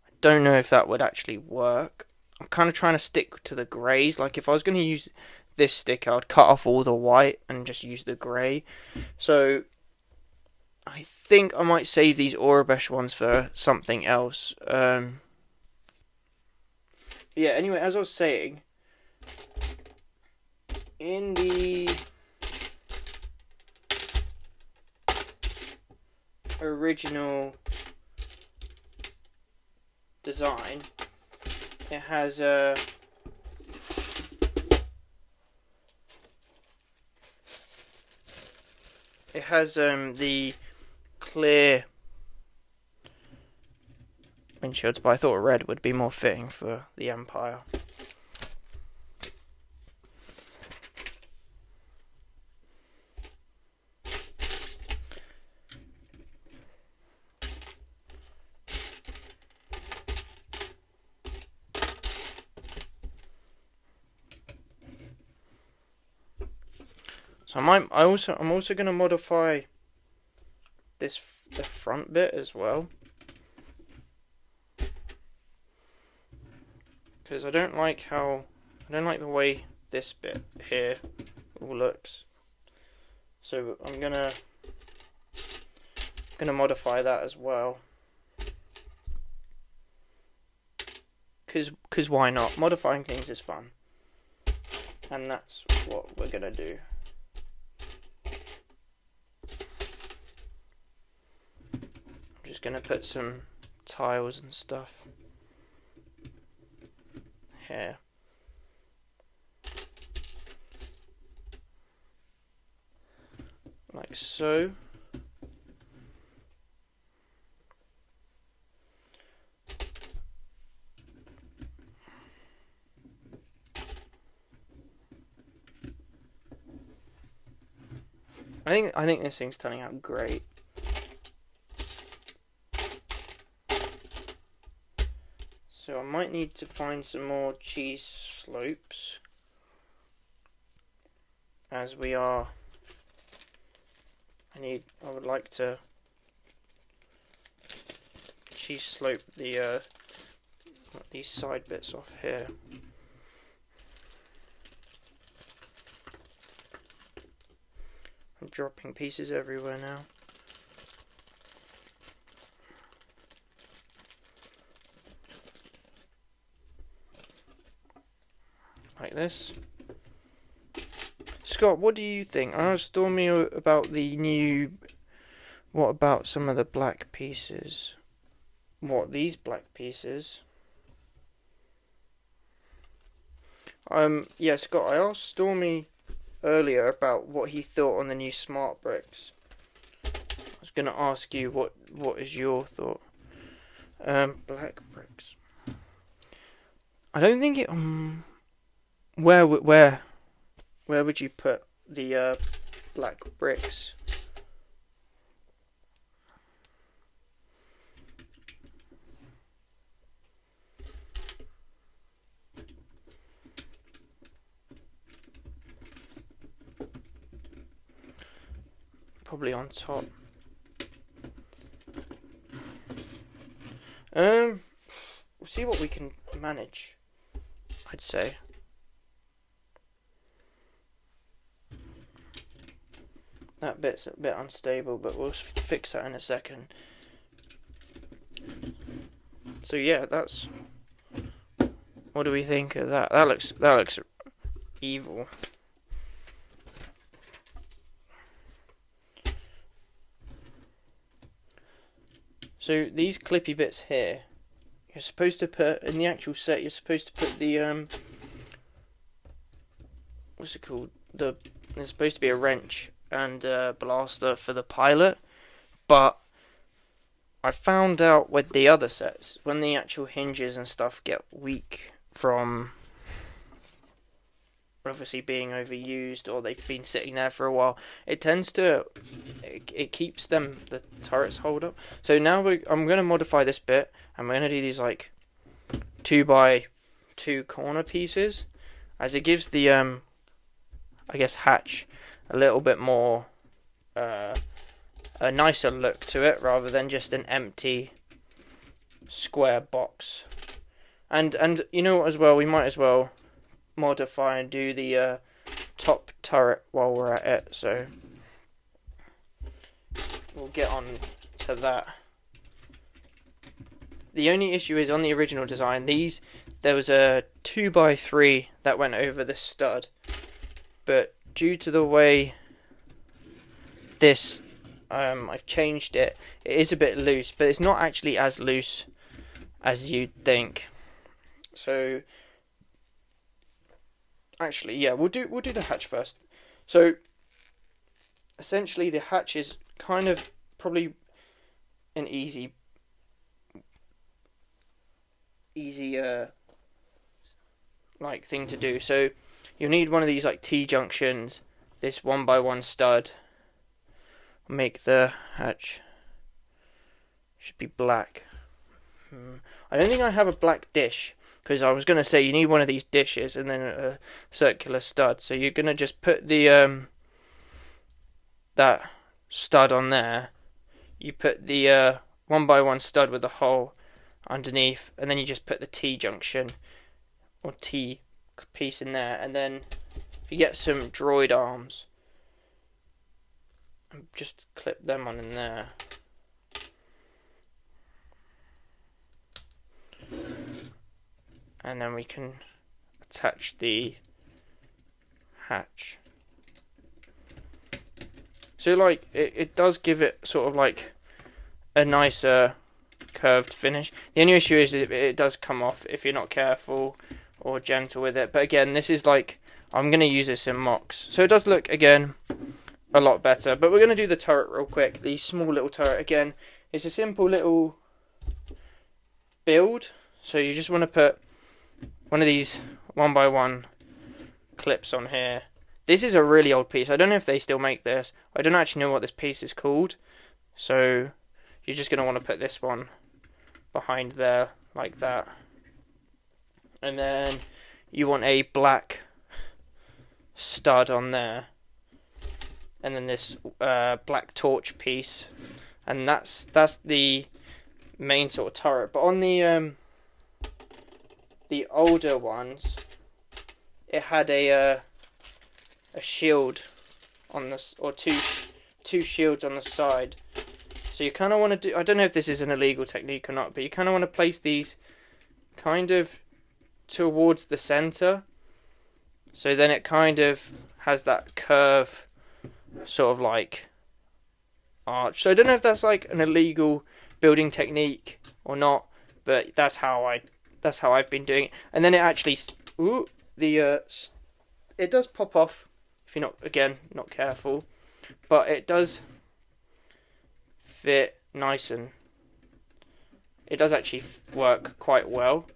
I don't know if that would actually work. I'm kind of trying to stick to the greys. Like, if I was going to use this sticker, I'd cut off all the white and just use the grey. So I think I might save these Aurebesh ones for something else. Yeah, anyway, as I was saying, in the original design, it has the clear windshields, but I thought red would be more fitting for the Empire. So I'm also going to modify the front bit as well, because I don't like the way this bit here all looks. So I'm gonna modify that as well, because why not? Modifying things is fun, and that's what we're gonna do. Just gonna put some tiles and stuff here. like so. I think this thing's turning out great. So I might need to find some more cheese slopes, as we are. I would like to cheese slope the these side bits off here. I'm dropping pieces everywhere now. Like this. Scott, what do you think? Ask Stormy about the new... What about some of the black pieces? What, these black pieces? Yeah, Scott, I asked Stormy earlier about what he thought on the new smart bricks. I was going to ask you what is your thought. Black bricks. I don't think it... Where would you put the black bricks? Probably on top. We'll see what we can manage, I'd say. That bit's a bit unstable, but we'll fix that in a second. So yeah, that's... What do we think of that? That looks evil. So these clippy bits here, you're supposed to put in the actual set. You're supposed to put the what's it called? There's supposed to be a wrench and a blaster for the pilot, but I found out with the other sets, when the actual hinges and stuff get weak from obviously being overused or they've been sitting there for a while, it tends to it keeps the turrets hold up. So now I'm going to modify this bit, and we're going to do these like 2x2 corner pieces, as it gives the I guess hatch a little bit more a nicer look to it, rather than just an empty square box. And you know what, as well, we might as well modify and do the top turret while we're at it, so we'll get on to that. The only issue is on the original design, there was a 2x3 that went over the stud, but due to the way this I've changed it, it is a bit loose, but it's not actually as loose as you'd think. So actually, yeah, we'll do the hatch first. So essentially the hatch is kind of probably an easy like thing to do. So you'll need one of these like T-junctions, this 1x1 stud. Make the hatch, should be black. I don't think I have a black dish, because I was going to say you need one of these dishes and then a circular stud. So you're going to just put the that stud on there. You put the 1x1 stud with the hole underneath, and then you just put the T-junction or T piece in there, and then you get some droid arms and just clip them on in there. And then we can attach the hatch. So like it does give it sort of like a nicer curved finish. The only issue is it does come off if you're not careful or gentle with it. But again, this is like, I'm going to use this in mocks. So it does look, again, a lot better. But we're going to do the turret real quick. The small little turret again. It's a simple little build. So you just want to put one of these 1x1 clips on here. This is a really old piece. I don't know if they still make this. I don't actually know what this piece is called. So you're just going to want to put this one behind there like that. And then you want a black stud on there. And then this black torch piece. And that's the main sort of turret. But on the older ones, it had a shield on this, or two shields on the side. So you kind of want to do, I don't know if this is an illegal technique or not, but you kind of want to place these kind of towards the center, so then it kind of has that curve sort of like arch. So I don't know if that's like an illegal building technique or not, but that's how I've been doing it. And then it actually, it does pop off if you're not careful, but it does fit nice, and it does actually work quite well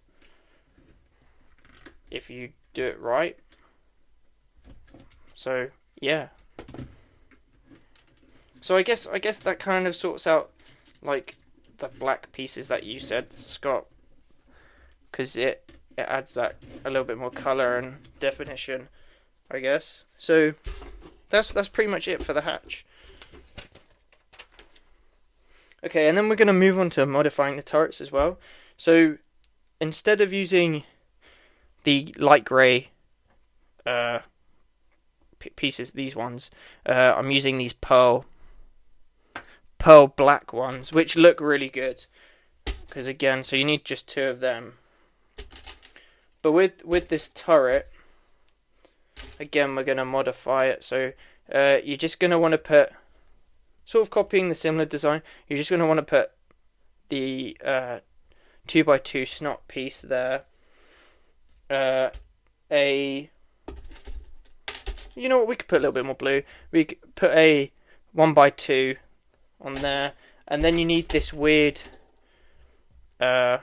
if you do it right. So yeah. So I guess that kind of sorts out like the black pieces that you said, Scott, because it adds that a little bit more color and definition, I guess. So that's pretty much it for the hatch. Okay, and then we're going to move on to modifying the turrets as well. So instead of using the light grey pieces, these ones, I'm using these pearl black ones, which look really good. Because again, so you need just 2 of them. But with this turret, again, we're going to modify it. So you're just going to want to put, sort of copying the similar design, you're just going to want to put the 2x2 snot piece there. You know what, we could put a little bit more blue. We could put a 1x2 on there. And then you need this weird, the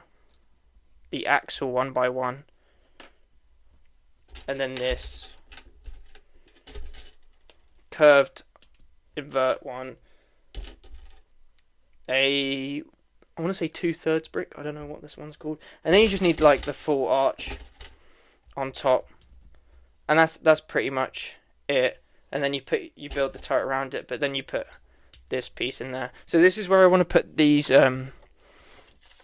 axle 1x1. And then this curved invert one. I want to say 2/3 brick. I don't know what this one's called. And then you just need like the full arch on top, and that's pretty much it. And then you build the turret around it, but then you put this piece in there. So this is where I want to put these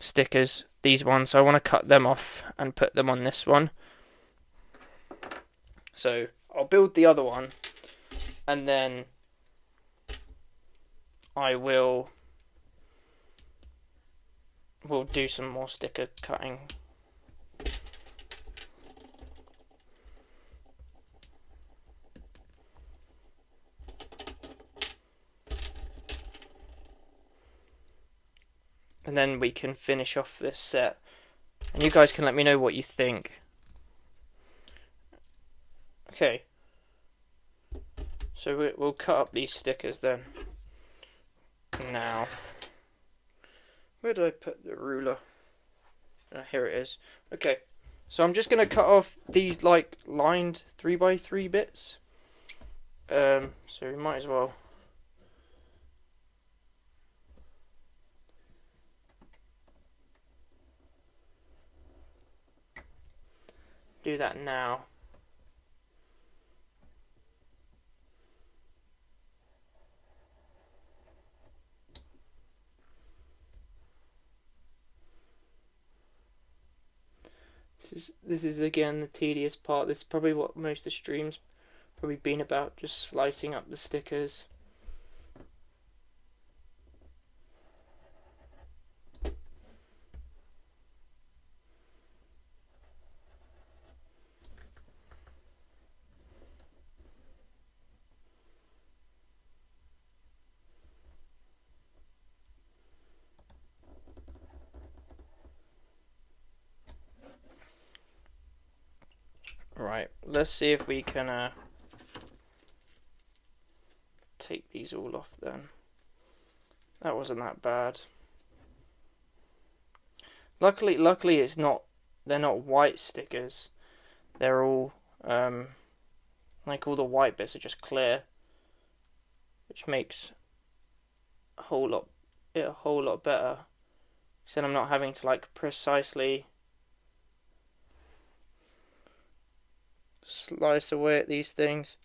stickers, these ones. So I want to cut them off and put them on this one. So I'll build the other one, and then we'll do some more sticker cutting. And then we can finish off this set. And you guys can let me know what you think. Okay. So we'll cut up these stickers then. Now. Where did I put the ruler? Here it is. Okay. So I'm just going to cut off these like lined 3x3 bits. So we might as well. Do that now. This is again the tedious part. This is probably what most of the streams probably been about, just slicing up the stickers. Right, let's see if we can take these all off then. That wasn't that bad. Luckily it's not, they're not white stickers. They're all, like all the white bits are just clear, which makes a whole lot better. So then I'm not having to like precisely slice away at these things.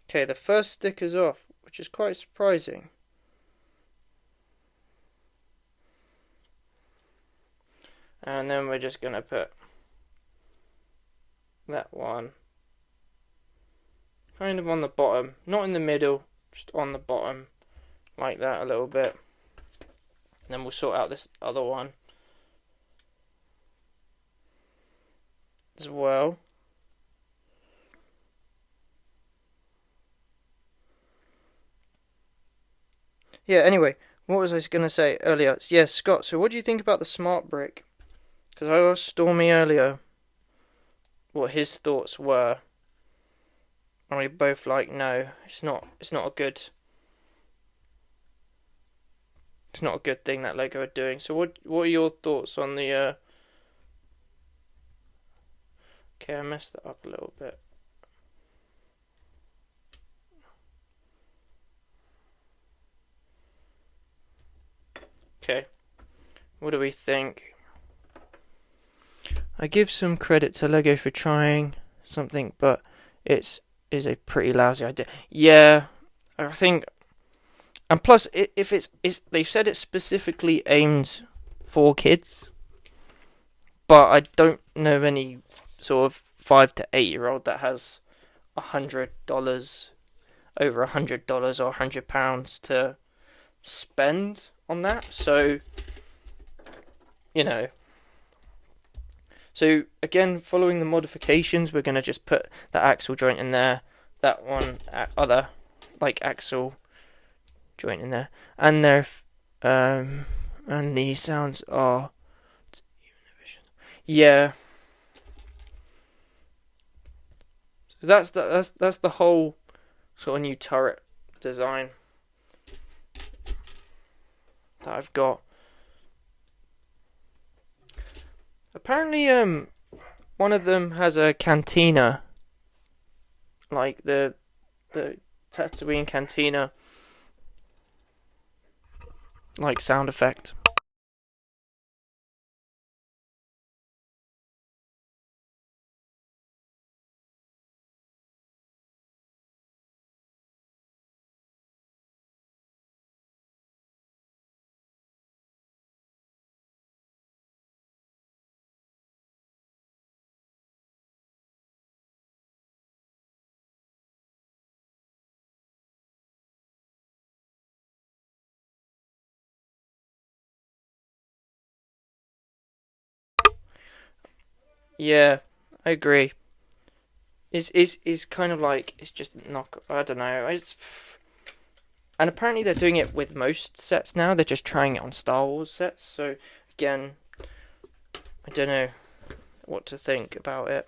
Okay, the first sticker's off, which is quite surprising. And then we're just gonna put that one kind of on the bottom, not in the middle, just on the bottom, like that a little bit. And then we'll sort out this other one as well. Yeah, anyway, what was I going to say earlier? Yes, Scott, so what do you think about the smart brick? Because I asked Stormy earlier what his thoughts were, and we both like, no, it's not a good thing that Lego are doing. So what are your thoughts on the okay, I messed that up a little bit. Okay, what do we think? I give some credit to Lego for trying something, but it is a pretty lousy idea. Yeah, I think, and plus, if it's they've said it's specifically aimed for kids, but I don't know of any sort of 5 to 8-year-old that has $100, over $100 or £100 to spend on that. So, you know. So again, following the modifications, we're gonna just put that axle joint in there, that one other like axle joint in there, and and the sounds are, yeah. So that's the whole sort of new turret design that I've got. Apparently, one of them has a cantina, like the Tatooine cantina, like sound effect. Yeah, I agree. Is kind of like, it's just not, I don't know. And apparently they're doing it with most sets now. They're just trying it on Star Wars sets. So again, I don't know what to think about it.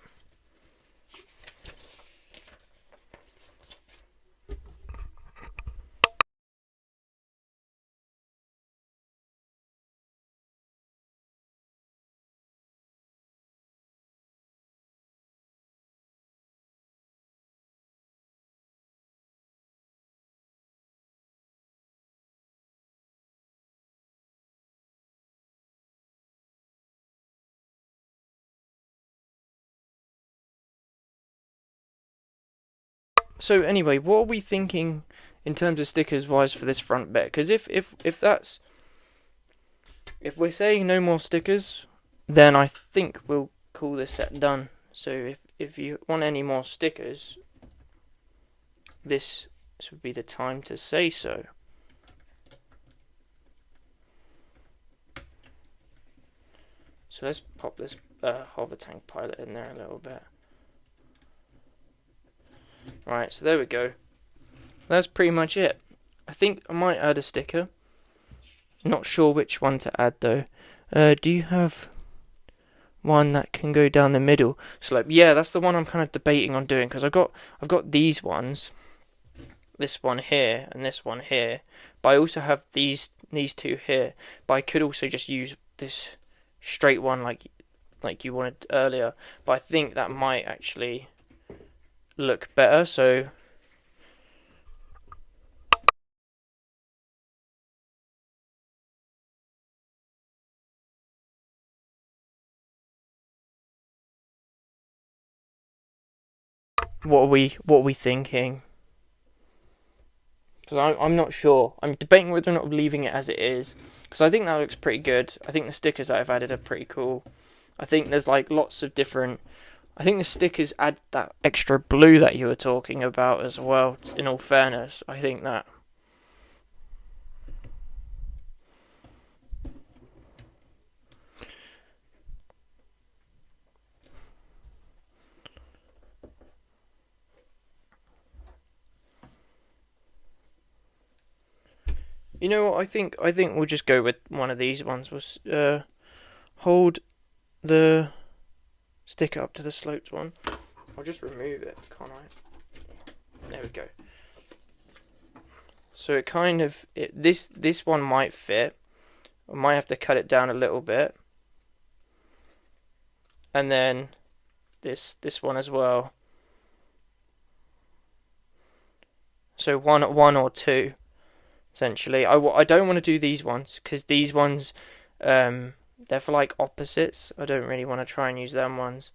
So anyway, what are we thinking in terms of stickers wise for this front bit? Because if we're saying no more stickers, then I think we'll call this set done. So if you want any more stickers, this would be the time to say so. So let's pop this hover tank pilot in there a little bit. Right, so there we go. That's pretty much it. I think I might add a sticker. Not sure which one to add though. Do you have one that can go down the middle. So like, yeah, that's the one I'm kind of debating on doing, because I've got these ones, this one here and this one here, but I also have these two here. But I could also just use this straight one like you wanted earlier. But I think that might actually look better. So what are we thinking? Because I'm not sure. I'm debating whether or not leaving it as it is. Because I think that looks pretty good. I think the stickers that I've added are pretty cool. I think there's like lots of different. I think the stickers add that extra blue that you were talking about as well. In all fairness, I think that. You know what? I think we'll just go with one of these ones. We'll hold the sticker up to the sloped one. I'll just remove it, can't I? There we go. So it kind of this one might fit. I might have to cut it down a little bit, and then this one as well. So one or two, essentially. I don't want to do these ones because these ones, they're for like opposites. I don't really want to try and use them ones.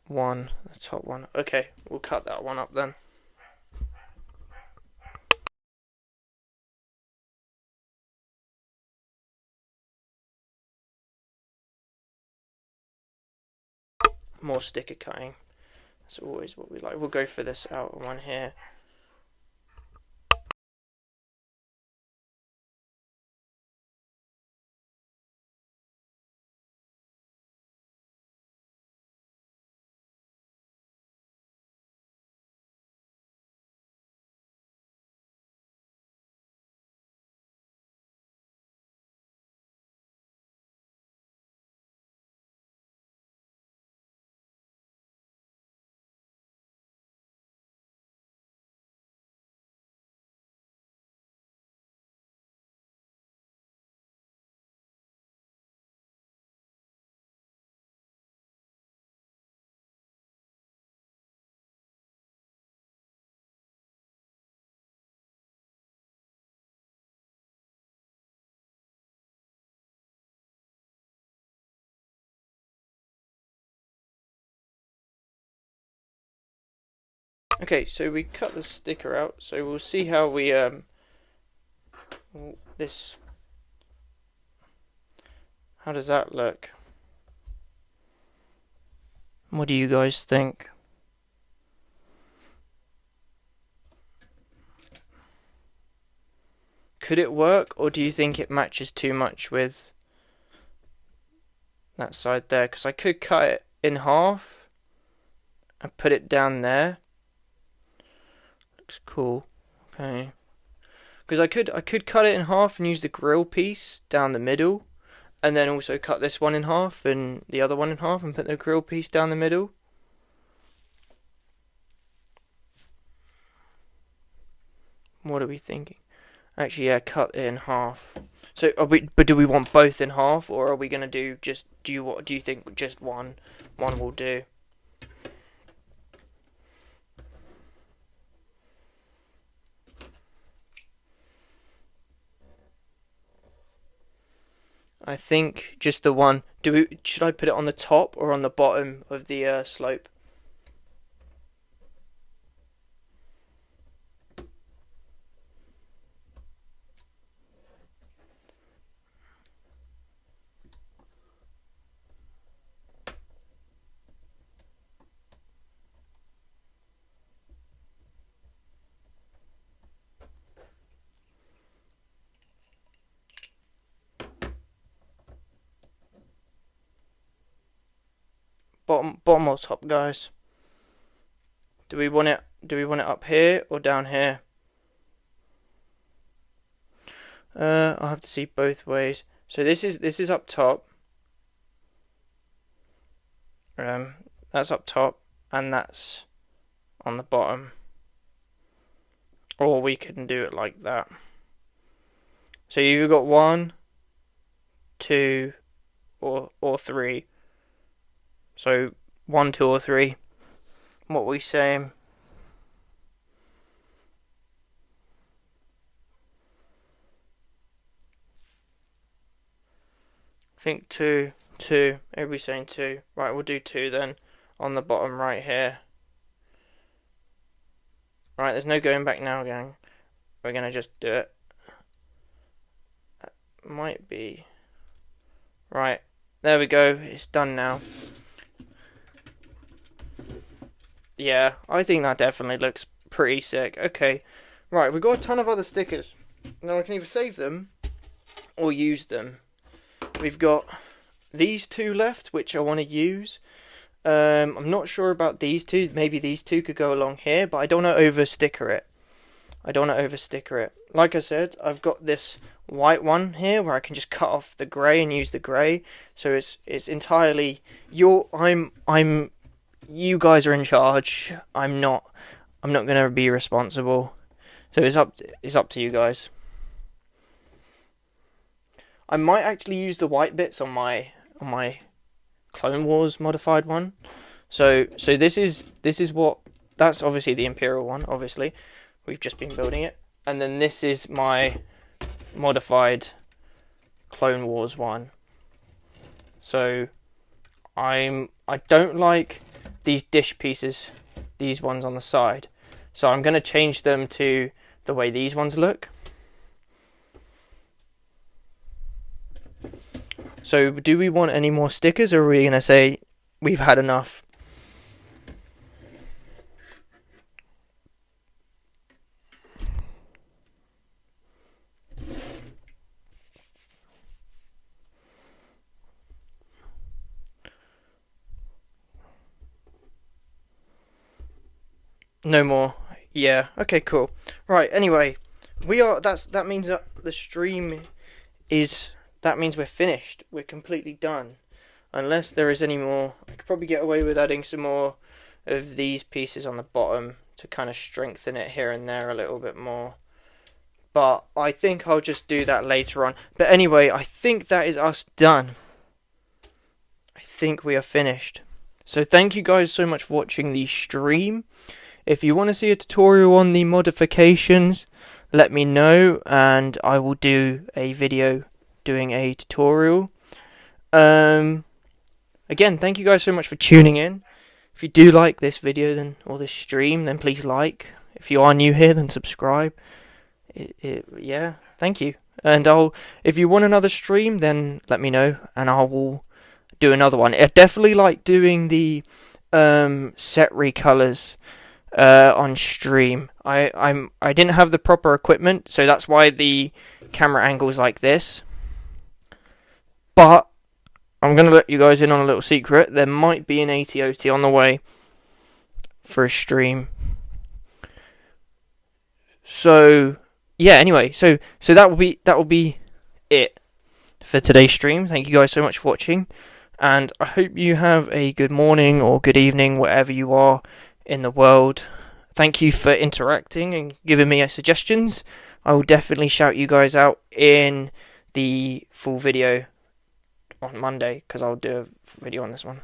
One, the top one. Okay, we'll cut that one up then. More sticker cutting. That's always what we like. We'll go for this outer one here. Okay, so we cut the sticker out. So we'll see how we this. How does that look? What do you guys think? Could it work, or do you think it matches too much with that side there? Because I could cut it in half and put it down there. Looks cool. Okay. Because I could cut it in half and use the grill piece down the middle, and then also cut this one in half and the other one in half and put the grill piece down the middle. What are we thinking? Actually, yeah, cut it in half. So, but do we want both in half, or are we gonna do just? Do you think just one? One will do. I think just the one. Should I put it on the top or on the bottom of the slope? Bottom or top, guys? Do we want it? Do we want it up here or down here? I'll have to see both ways. So this is up top. That's up top, and that's on the bottom. Or we can do it like that. So you've got 1, 2, or 3. So 1, 2, or 3. What we saying? I think 2. Everybody's saying 2. Right, we'll do 2 then on the bottom right here. Right, there's no going back now, gang. We're gonna just do it. That might be right. There we go. It's done now. Yeah, I think that definitely looks pretty sick. Okay, right, we've got a ton of other stickers. Now I can either save them or use them. We've got these 2 left, which I want to use. I'm not sure about these 2. Maybe these 2 could go along here, but I don't want to over sticker it. Like I said, I've got this white one here where I can just cut off the grey and use the grey. So it's entirely you guys are in charge. I'm not gonna be responsible. So it's up to you guys. I might actually use the white bits on my Clone Wars modified one. So this is what, that's obviously the Imperial one, obviously. We've just been building it. And then this is my modified Clone Wars one. So I don't like these dish pieces, these ones on the side. So I'm going to change them to the way these ones look. So do we want any more stickers, or are we going to say we've had enough? No more. Yeah. Okay, cool. Right, anyway, that means that the stream is, that means we're finished. We're completely done. Unless there is any more, I could probably get away with adding some more of these pieces on the bottom to kind of strengthen it here and there a little bit more. But I think I'll just do that later on. But anyway, I think that is us done. I think we are finished. So thank you guys so much for watching the stream. If you want to see a tutorial on the modifications, let me know and I will do a video doing a tutorial. Again, thank you guys so much for tuning in. If you do like this video then, or this stream, then please like. If you are new here, then subscribe. Yeah, thank you. And if you want another stream, then let me know and I will do another one. I definitely like doing the set recolors on stream. I didn't have the proper equipment, so that's why the camera angle is like this. But I'm gonna let you guys in on a little secret. There might be an ATOT on the way for a stream. So yeah, anyway, so that will be it for today's stream. Thank you guys so much for watching, and I hope you have a good morning or good evening wherever you are in the world. Thank you for interacting and giving me suggestions. I will definitely shout you guys out in the full video on Monday, because I'll do a video on this one.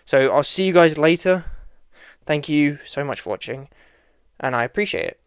So I'll see you guys later. Thank you so much for watching, and I appreciate it.